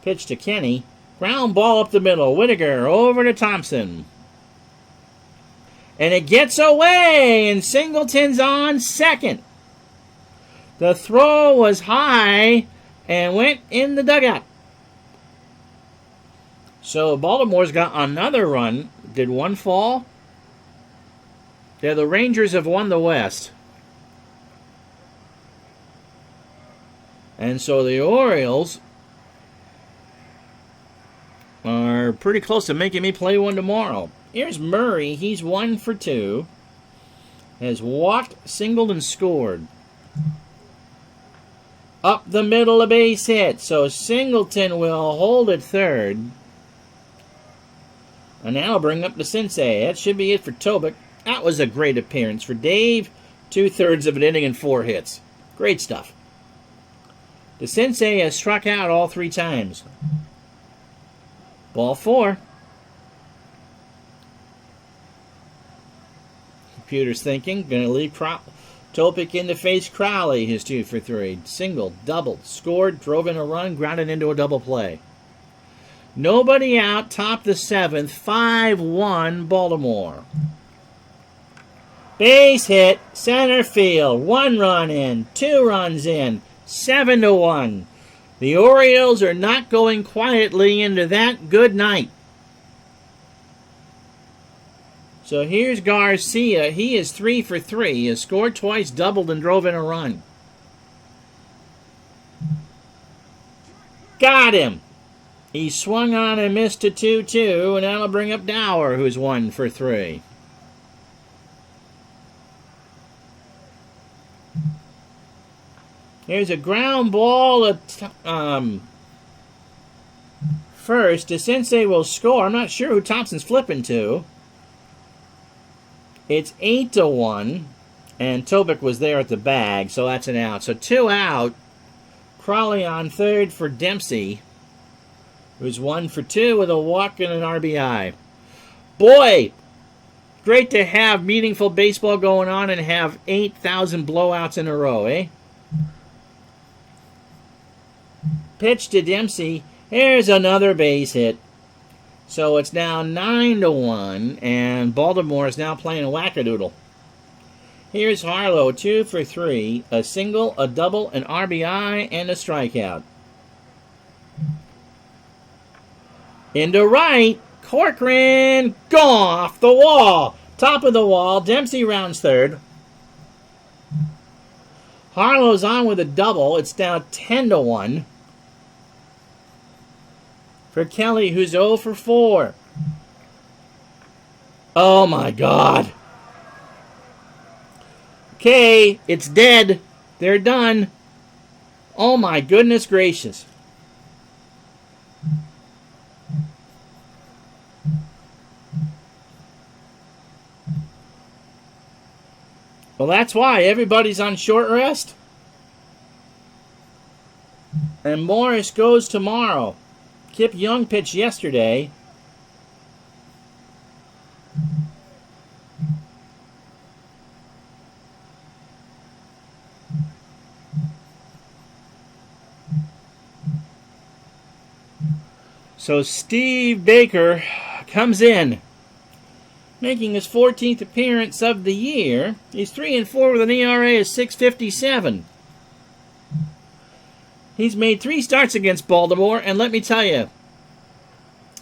Pitch to Kenny. Ground ball up the middle. Whittaker over to Thompson. And it gets away, and Singleton's on second. The throw was high and went in the dugout. So Baltimore's got another run. Did one fall? Yeah, the Rangers have won the West. And so the Orioles are pretty close to making me play one tomorrow. Here's Murray. He's 1 for 2. Has walked, singled, and scored. Up the middle, a base hit. So Singleton will hold at third. And that'll bring up the Sensei. That should be it for Tobik. That was a great appearance for Dave. 2/3 of an inning and 4 hits. Great stuff. The Sensei has struck out all 3 times. Ball 4. Computer's thinking. Going to leave Topik in to face Crowley. His 2 for 3. Single, doubled, scored, drove in a run, grounded into a double play. Nobody out. Top the 7th. 5-1 Baltimore. Base hit. Center field. 1 run in. 2 runs in. 7-1. The Orioles are not going quietly into that good night. So here's Garcia. He is 3 for 3. He has scored twice, doubled, and drove in a run. Got him. He swung on and missed a 2-2, and that'll bring up Dower, who's 1 for 3. There's a ground ball at first. The Sensei will score. I'm not sure who Thompson's flipping to. It's 8-1, and Tobik was there at the bag, so that's an out. So 2 out. Crawley on third for Dempsey, who's 1 for 2 with a walk and an RBI. Boy, great to have meaningful baseball going on and have 8,000 blowouts in a row, eh? Pitch to Dempsey. Here's another base hit. So it's now 9-1, and Baltimore is now playing a wackadoodle. Here's Harlow, 2 for 3, a single, a double, an RBI, and a strikeout. Into right, Corcoran, go off the wall. Top of the wall, Dempsey rounds third. Harlow's on with a double. It's now 10-1. For Kelly, who's 0 for 4. Oh my God. Okay, it's dead. They're done. Oh my goodness gracious. Well, that's why everybody's on short rest. And Morris goes tomorrow. Kip Young pitched yesterday. So Steve Baker comes in, making his 14th appearance of the year. He's 3 and 4 with an ERA of 6.57. He's made 3 starts against Baltimore, and let me tell you,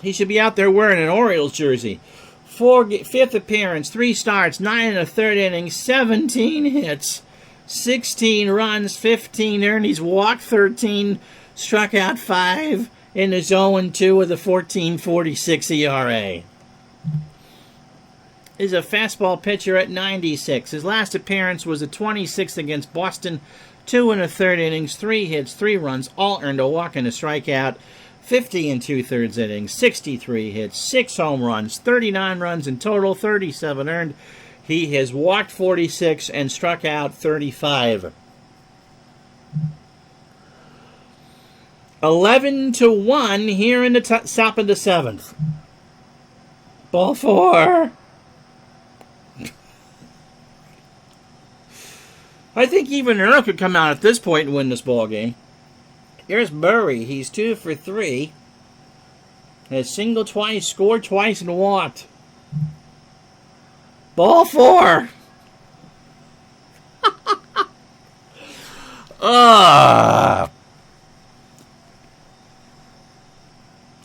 he should be out there wearing an Orioles jersey. 5th appearance, 3 starts, 9 1/3 innings, 17 hits, 16 runs, 15 earned. He's walked 13, struck out 5, in his 0-2 with a 14.46 ERA. He's a fastball pitcher at 96. His last appearance was a 26th against Boston. 2 1/3 innings, 3 hits, 3 runs, all earned, a walk and a strikeout. 50 2/3 innings, 63 hits, 6 home runs, 39 runs in total, 37 earned. He has walked 46 and struck out 35. 11-1 here in the top of the 7th. Ball 4. I think even Earl could come out at this point and win this ball game. Here's Murray. He's 2 for 3. Has singled twice, scored twice, and walked. Ball 4.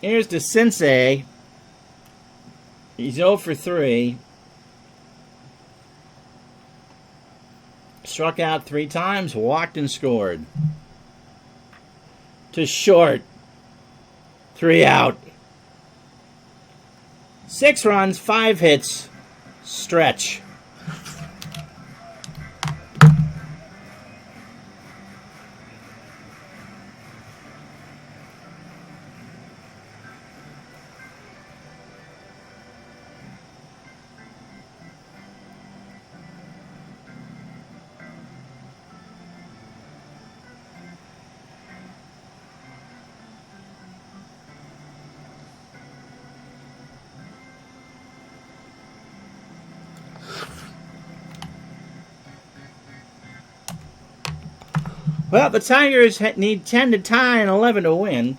Here's the Sensei. He's 0 for 3. struck out 3 times, walked and scored. To short. 3 out. 6 runs, 5 hits. Stretch. Well, the Tigers need 10 to tie and 11 to win.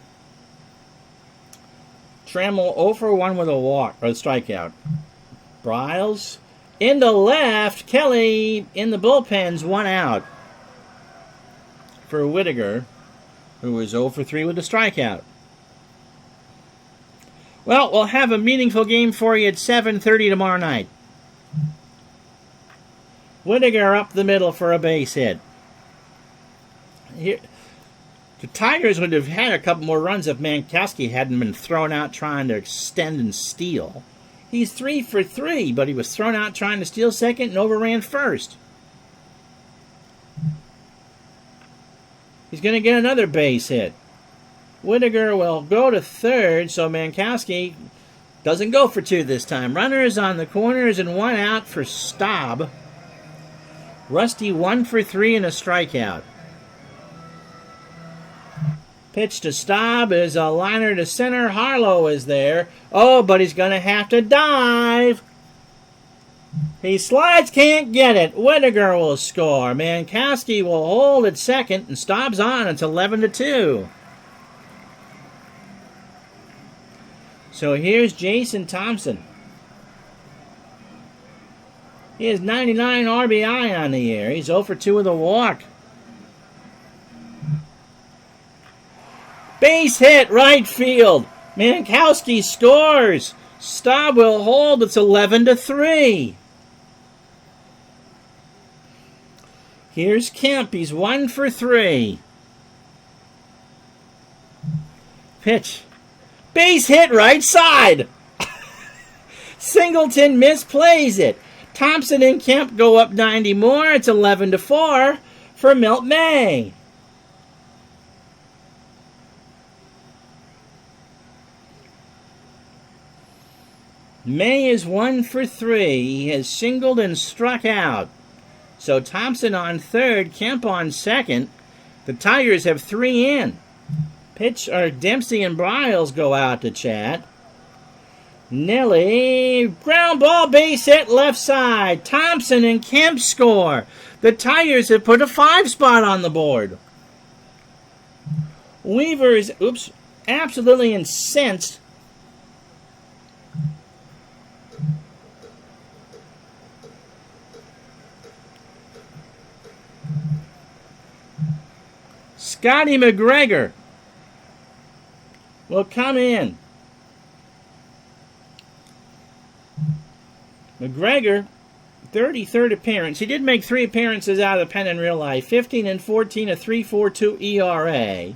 Trammell 0 for 1 with a walk or a strikeout. Briles into left. Kelly in the bullpen's 1 out for Whittaker, who was 0 for 3 with a strikeout. Well, we'll have a meaningful game for you at 7:30 tomorrow night. Whittaker up the middle for a base hit. Here, the Tigers would have had a couple more runs if Mankowski hadn't been thrown out trying to extend and steal. He's 3 for 3, but he was thrown out trying to steal second and overran first. He's going to get another base hit. Whittaker will go to third, so Mankowski doesn't go for 2 this time. Runners on the corners and 1 out for Staub. Rusty 1 for 3 and a strikeout. Pitch to Staub is a liner to center. Harlow is there. Oh, but he's going to have to dive. He slides, can't get it. Whittaker will score. Mankowski will hold at second, and Staub's on. It's 11-2. So here's Jason Thompson. He has 99 RBI on the year. He's 0 for 2 with a walk. Base hit, right field. Mankowski scores. Staub will hold. It's 11-3. Here's Kemp. He's 1 for 3. Pitch. Base hit, right side. Singleton misplays it. Thompson and Kemp go up 90 more. It's 11-4 for Milt May. May is 1 for 3. He has singled and struck out. So Thompson on third, Kemp on second. The Tigers have 3 in. Dempsey and Briles go out to chat. Nelly, ground ball, base hit, left side. Thompson and Kemp score. The Tigers have put a 5 spot on the board. Weaver is, absolutely incensed. Scotty McGregor will come in. McGregor, 33rd appearance. He did make 3 appearances out of the pen in real life. 15 and 14, a 3.42 ERA.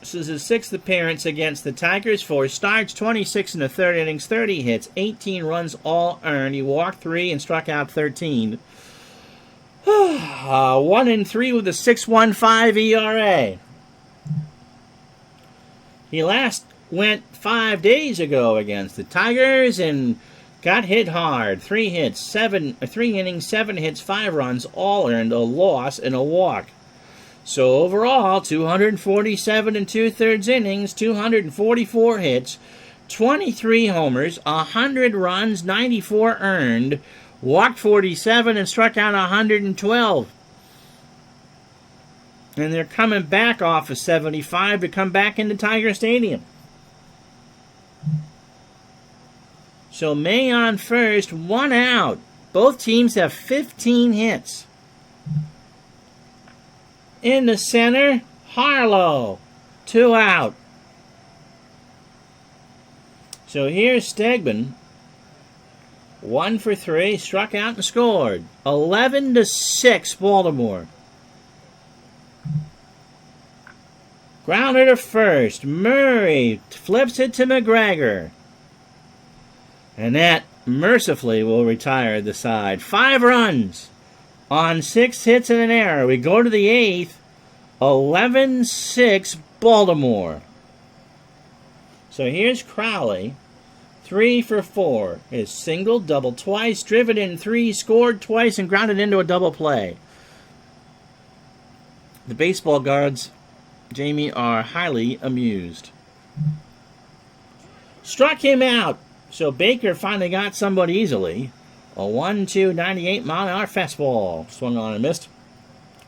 This is his 6th appearance against the Tigers. 4 starts, 26 in the 3rd innings, 30 hits, 18 runs all earned. He walked 3 and struck out 13. 1 and 3 with a 6.15 ERA. He last went 5 days ago against the Tigers and got hit hard. 3 hits, 3 innings, 7 hits, 5 runs, all earned, a loss and a walk. So overall, 247 and 2/3 innings, 244 hits, 23 homers, 100 runs, 94 earned, walked 47 and struck out 112. And they're coming back off of 75 to come back into Tiger Stadium. So May on first, 1 out. Both teams have 15 hits. In the center, Harlow, 2 out. So here's Stegman. 1 for 3, struck out and scored. 11-6 Baltimore. Grounder to first. Murray flips it to McGregor. And that mercifully will retire the side. 5 runs on 6 hits and an error. We go to the 8th. 11-6 Baltimore. So here's Crowley. 3 for 4. His single, double twice, driven in 3, scored twice, and grounded into a double play. The baseball gods, Jamie, are highly amused. Struck him out. So Baker finally got somebody easily. A 1-2, 98 mile an hour fastball. Swung on and missed.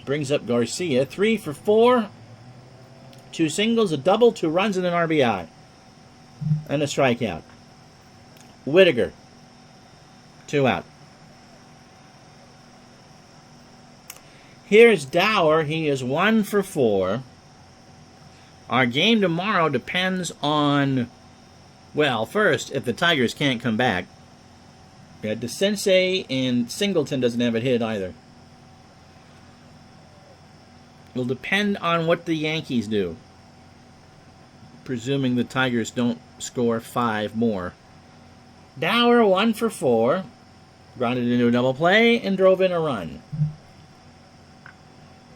Brings up Garcia. 3 for 4. 2 singles, a double, 2 runs, and an RBI. And a strikeout. Whittaker. 2 out. Here's Dower. He is 1 for 4. Our game tomorrow depends on, well, first, if the Tigers can't come back. DeCinces and Singleton doesn't have a hit either. It'll depend on what the Yankees do. Presuming the Tigers don't score 5 more. Dower 1 for 4. Grounded into a double play and drove in a run.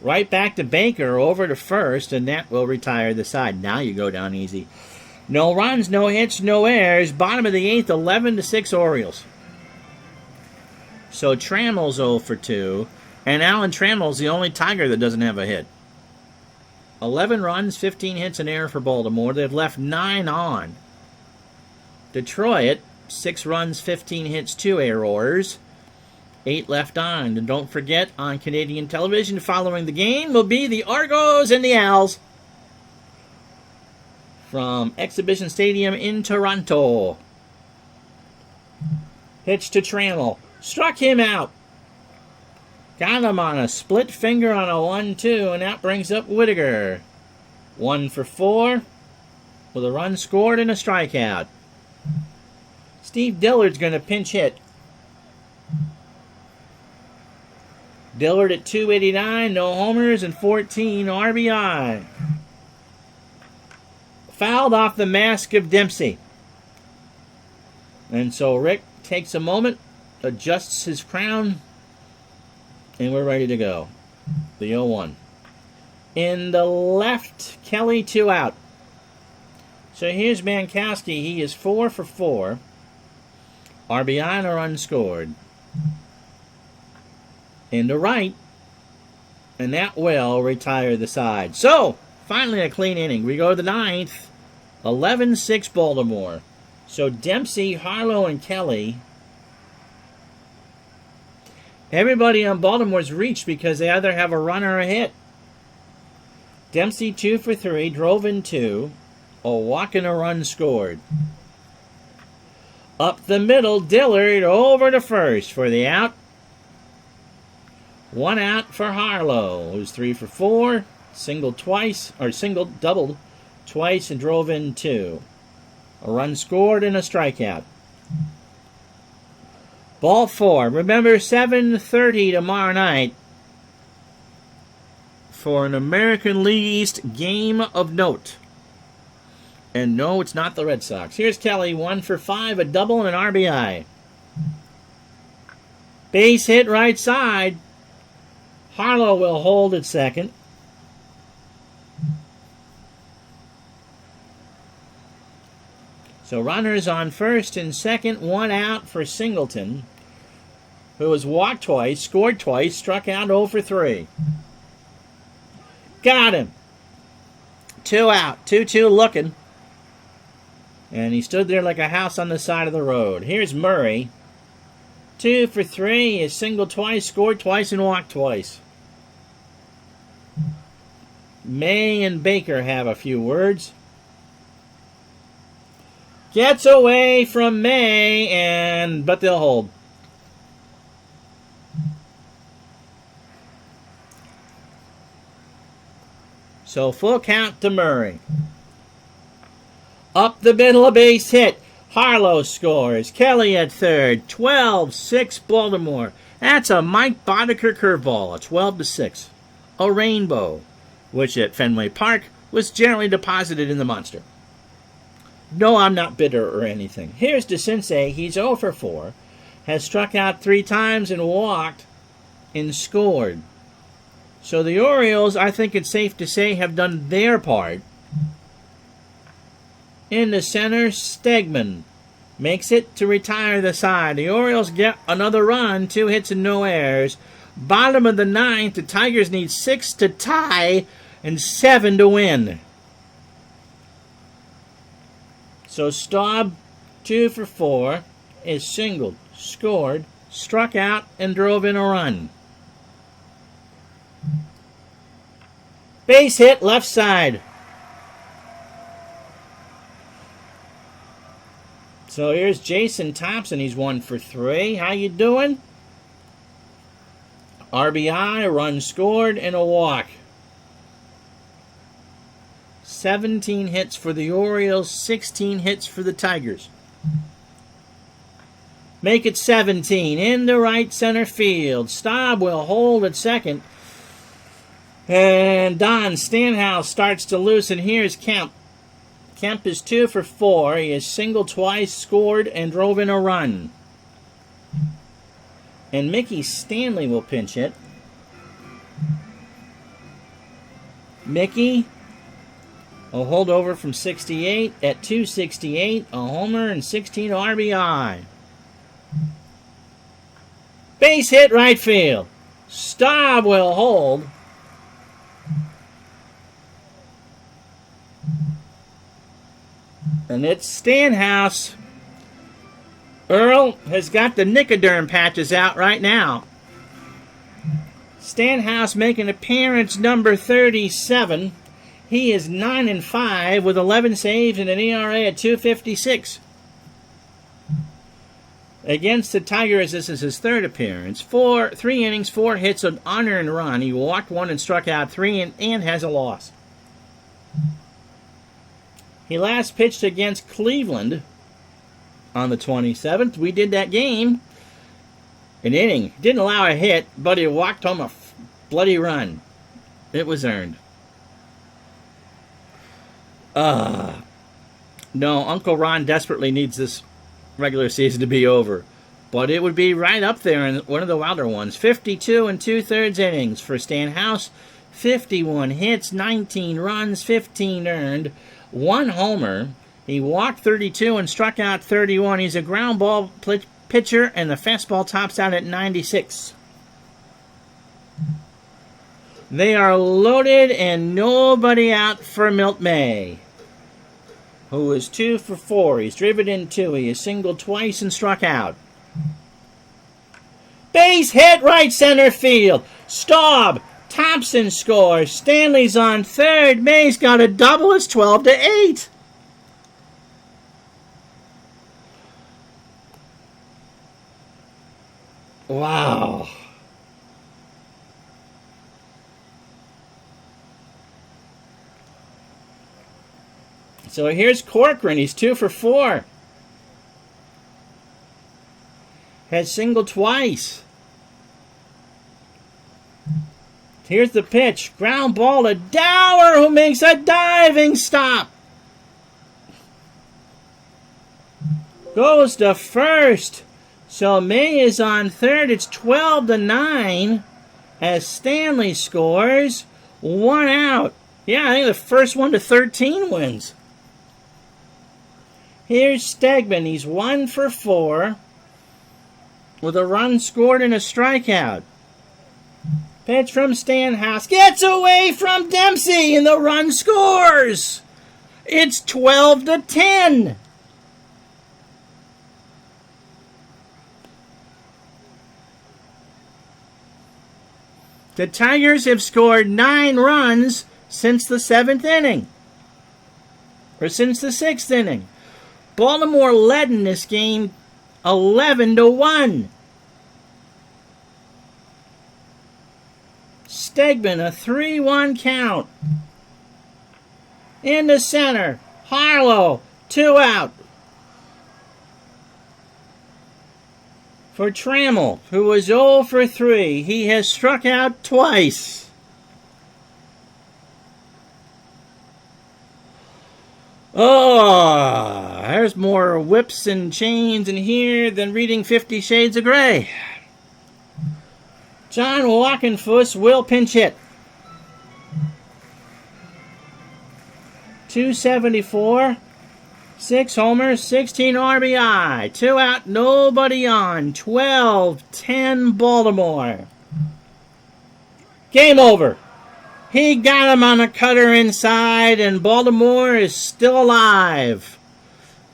Right back to Baker, over to first, and that will retire the side. Now you go down easy. No runs, no hits, no errors. Bottom of the 8th, 11-6 Orioles. So Trammell's 0 for 2, and Alan Trammell's the only Tiger that doesn't have a hit. 11 runs, 15 hits, and error for Baltimore. They've left 9 on. Detroit, 6 runs, 15 hits, 2 errors. 8 left on. And don't forget, on Canadian television following the game will be the Argos and the Als from Exhibition Stadium in Toronto. Pitch to Trammell. Struck him out. Got him on a split finger on a 1-2, and that brings up Whittaker. 1 for 4 with a run scored and a strikeout. Steve Dillard's going to pinch hit. Dillard at 289, no homers, and 14 RBI. Fouled off the mask of Dempsey. And so Rick takes a moment, adjusts his crown, and we're ready to go. The 0-1. In the left, Kelly 2 out. So here's Mankowski. He is 4 for 4. RBI and a run scored. Into right, and that will retire the side. So, finally a clean inning. We go to the 9th, 11-6 Baltimore. So Dempsey, Harlow, and Kelly, everybody on Baltimore's reached because they either have a run or a hit. Dempsey 2 for 3, drove in 2, a walk and a run scored. Up the middle, Dillard over to first for the out. 1 out for Harlow, who's 3 for 4, doubled twice and drove in 2. A run scored and a strikeout. Ball 4. Remember, 7:30 tomorrow night for an American League East game of note. And no, it's not the Red Sox. Here's Kelly, 1 for 5, a double and an RBI. Base hit right side. Harlow will hold at second. So runners on first and second, 1 out for Singleton, who has walked twice, scored twice, struck out 0 for 3. Got him. 2 out, 2-2 looking. And he stood there like a house on the side of the road. Here's Murray. 2 for 3, he singled twice, scored twice, and walked twice. May and Baker have a few words. Gets away from May, but they'll hold. So full count to Murray. Up the middle, a base hit. Harlow scores. Kelly at third. 12-6 Baltimore. That's a Mike Boddicker curveball. A 12-6. A rainbow, which at Fenway Park was generally deposited in the monster. No, I'm not bitter or anything. Here's DeCinces. He's 0 for 4. Has struck out 3 times and walked and scored. So the Orioles, I think it's safe to say, have done their part. In the center, Stegman makes it to retire the side. The Orioles get another run, 2 hits and no errors. Bottom of the 9th, the Tigers need 6 to tie and 7 to win. So Staub, 2 for 4, is singled, scored, struck out, and drove in a run. Base hit left side. So here's Jason Thompson. He's 1 for 3. How you doing? RBI, run scored, and a walk. 17 hits for the Orioles, 16 hits for the Tigers. Make it 17. Into right center field. Staub will hold at second. And Don Stanhouse starts to loosen. Here's Kemp. Kemp is 2 for 4. He has singled twice, scored, and drove in a run. And Mickey Stanley will pinch hit. Mickey will hold over from 68 at 268, a homer and 16 RBI. Base hit right field. Staub will hold. And it's Stanhouse. Earl has got the Nicoderm patches out right now. Stanhouse making appearance number 37. He is 9-5 with 11 saves and an ERA at 2.56. Against the Tigers, this is his 3rd appearance. 3 innings, 4 hits, an unearned run. He walked 1 and struck out 3 and has a loss. He last pitched against Cleveland on the 27th. We did that game. An inning. Didn't allow a hit, but he walked home a bloody run. It was earned. No, Uncle Ron desperately needs this regular season to be over. But it would be right up there in one of the wilder ones. 52 2/3 innings for Stanhouse. 51 hits, 19 runs, 15 earned, 1 homer. He walked 32 and struck out 31. He's a ground ball pitcher, and the fastball tops out at 96. They are loaded and nobody out for Milt May, who is 2 for 4. He's driven in 2. He has singled twice and struck out. Base hit right center field. Staub. Thompson scores. Stanley's on third. May's got a double. It's 12-8. Wow. So here's Corcoran. He's 2 for 4. Has singled twice. Here's the pitch. Ground ball to Dower, who makes a diving stop. Goes to first. So May is on third. It's 12-9 as Stanley scores. 1 out. Yeah, I think the first 1 to 13 wins. Here's Stegman. He's 1 for 4 with a run scored and a strikeout. Pitch from Stanhouse. Gets away from Dempsey and the run scores. It's 12-10. The Tigers have scored 9 runs since the 7th inning. Or since the 6th inning. Baltimore led in this game 11-1. Stegman, a 3-1 count. In the center, Harlow, 2 out. for Trammell, who was 0 for 3. He has struck out twice. Oh, there's more whips and chains in here than reading 50 Shades of Grey. John Walkenfuss will pinch hit. 274, 6 homers, 16 RBI, 2 out, nobody on, 12-10 Baltimore. Game over. He got him on a cutter inside, and Baltimore is still alive.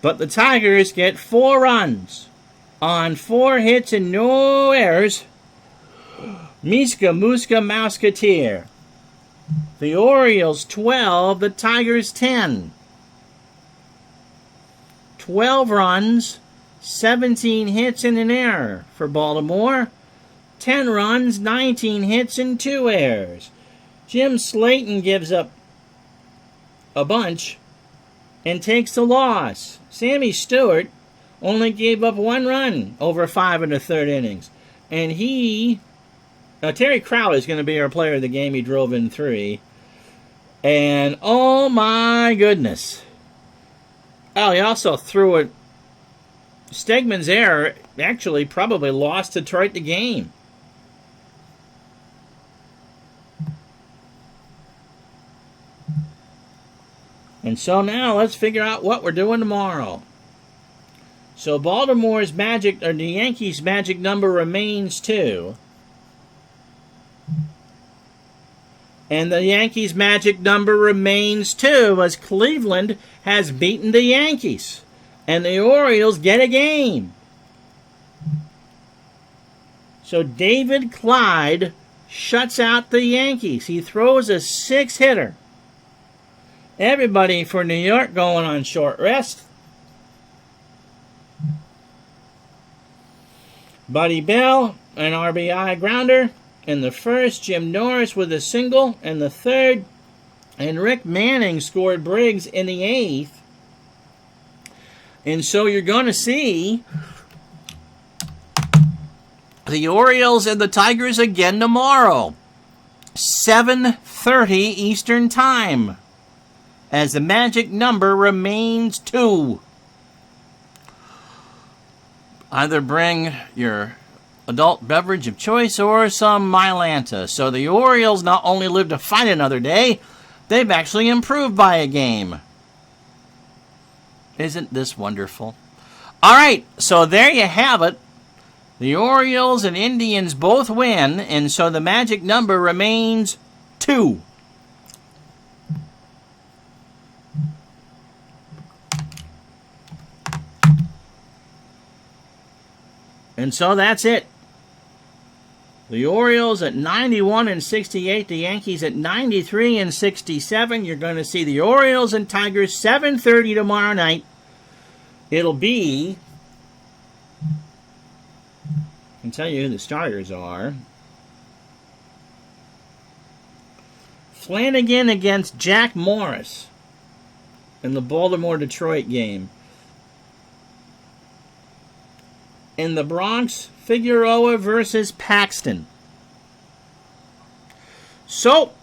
But the Tigers get 4 runs on 4 hits and no errors. Miska Muska Mouseketeer. The Orioles 12, the Tigers 10. 12 runs, 17 hits and an error for Baltimore. 10 runs, 19 hits and 2 errors. Jim Slayton gives up a bunch and takes the loss. Sammy Stewart only gave up 1 run over 5 1/3 innings. And Terry Crowley is going to be our player of the game. He drove in 3. And, oh my goodness. Oh, he also threw it. Stegman's error actually probably lost Detroit the game. And so now let's figure out what we're doing tomorrow. So Baltimore's magic, or the Yankees' magic number remains 2. And the Yankees' magic number remains 2 as Cleveland has beaten the Yankees. And the Orioles get a game. So David Clyde shuts out the Yankees. He throws a 6-hitter. Everybody for New York going on short rest. Buddy Bell, an RBI grounder. In the first, Jim Norris with a single. In the third, and Rick Manning scored Briggs in the 8th. And so you're going to see the Orioles and the Tigers again tomorrow. 7:30 Eastern Time. As the magic number remains 2. Either bring your adult beverage of choice or some Mylanta. So the Orioles not only live to fight another day, they've actually improved by a game. Isn't this wonderful? All right, so there you have it. The Orioles and Indians both win, and so the magic number remains 2. And so that's it. The Orioles at 91-68, the Yankees at 93-67. You're going to see the Orioles and Tigers 7:30 tomorrow night. It'll be, I can tell you who the starters are. Flanagan against Jack Morris in the Baltimore-Detroit game. In the Bronx, Figueroa versus Paxton. So,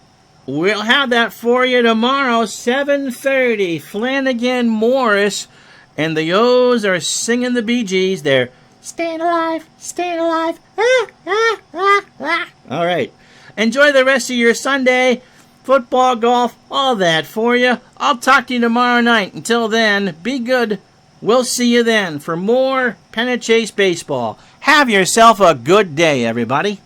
we'll have that for you tomorrow, 7:30. Flanagan, Morris, and the O's are singing the Bee Gees. They're staying alive, staying alive. Ah, ah, ah, ah. All right. Enjoy the rest of your Sunday. Football, golf, all that for you. I'll talk to you tomorrow night. Until then, be good. We'll see you then for more Pen and Chase Baseball. Have yourself a good day, everybody.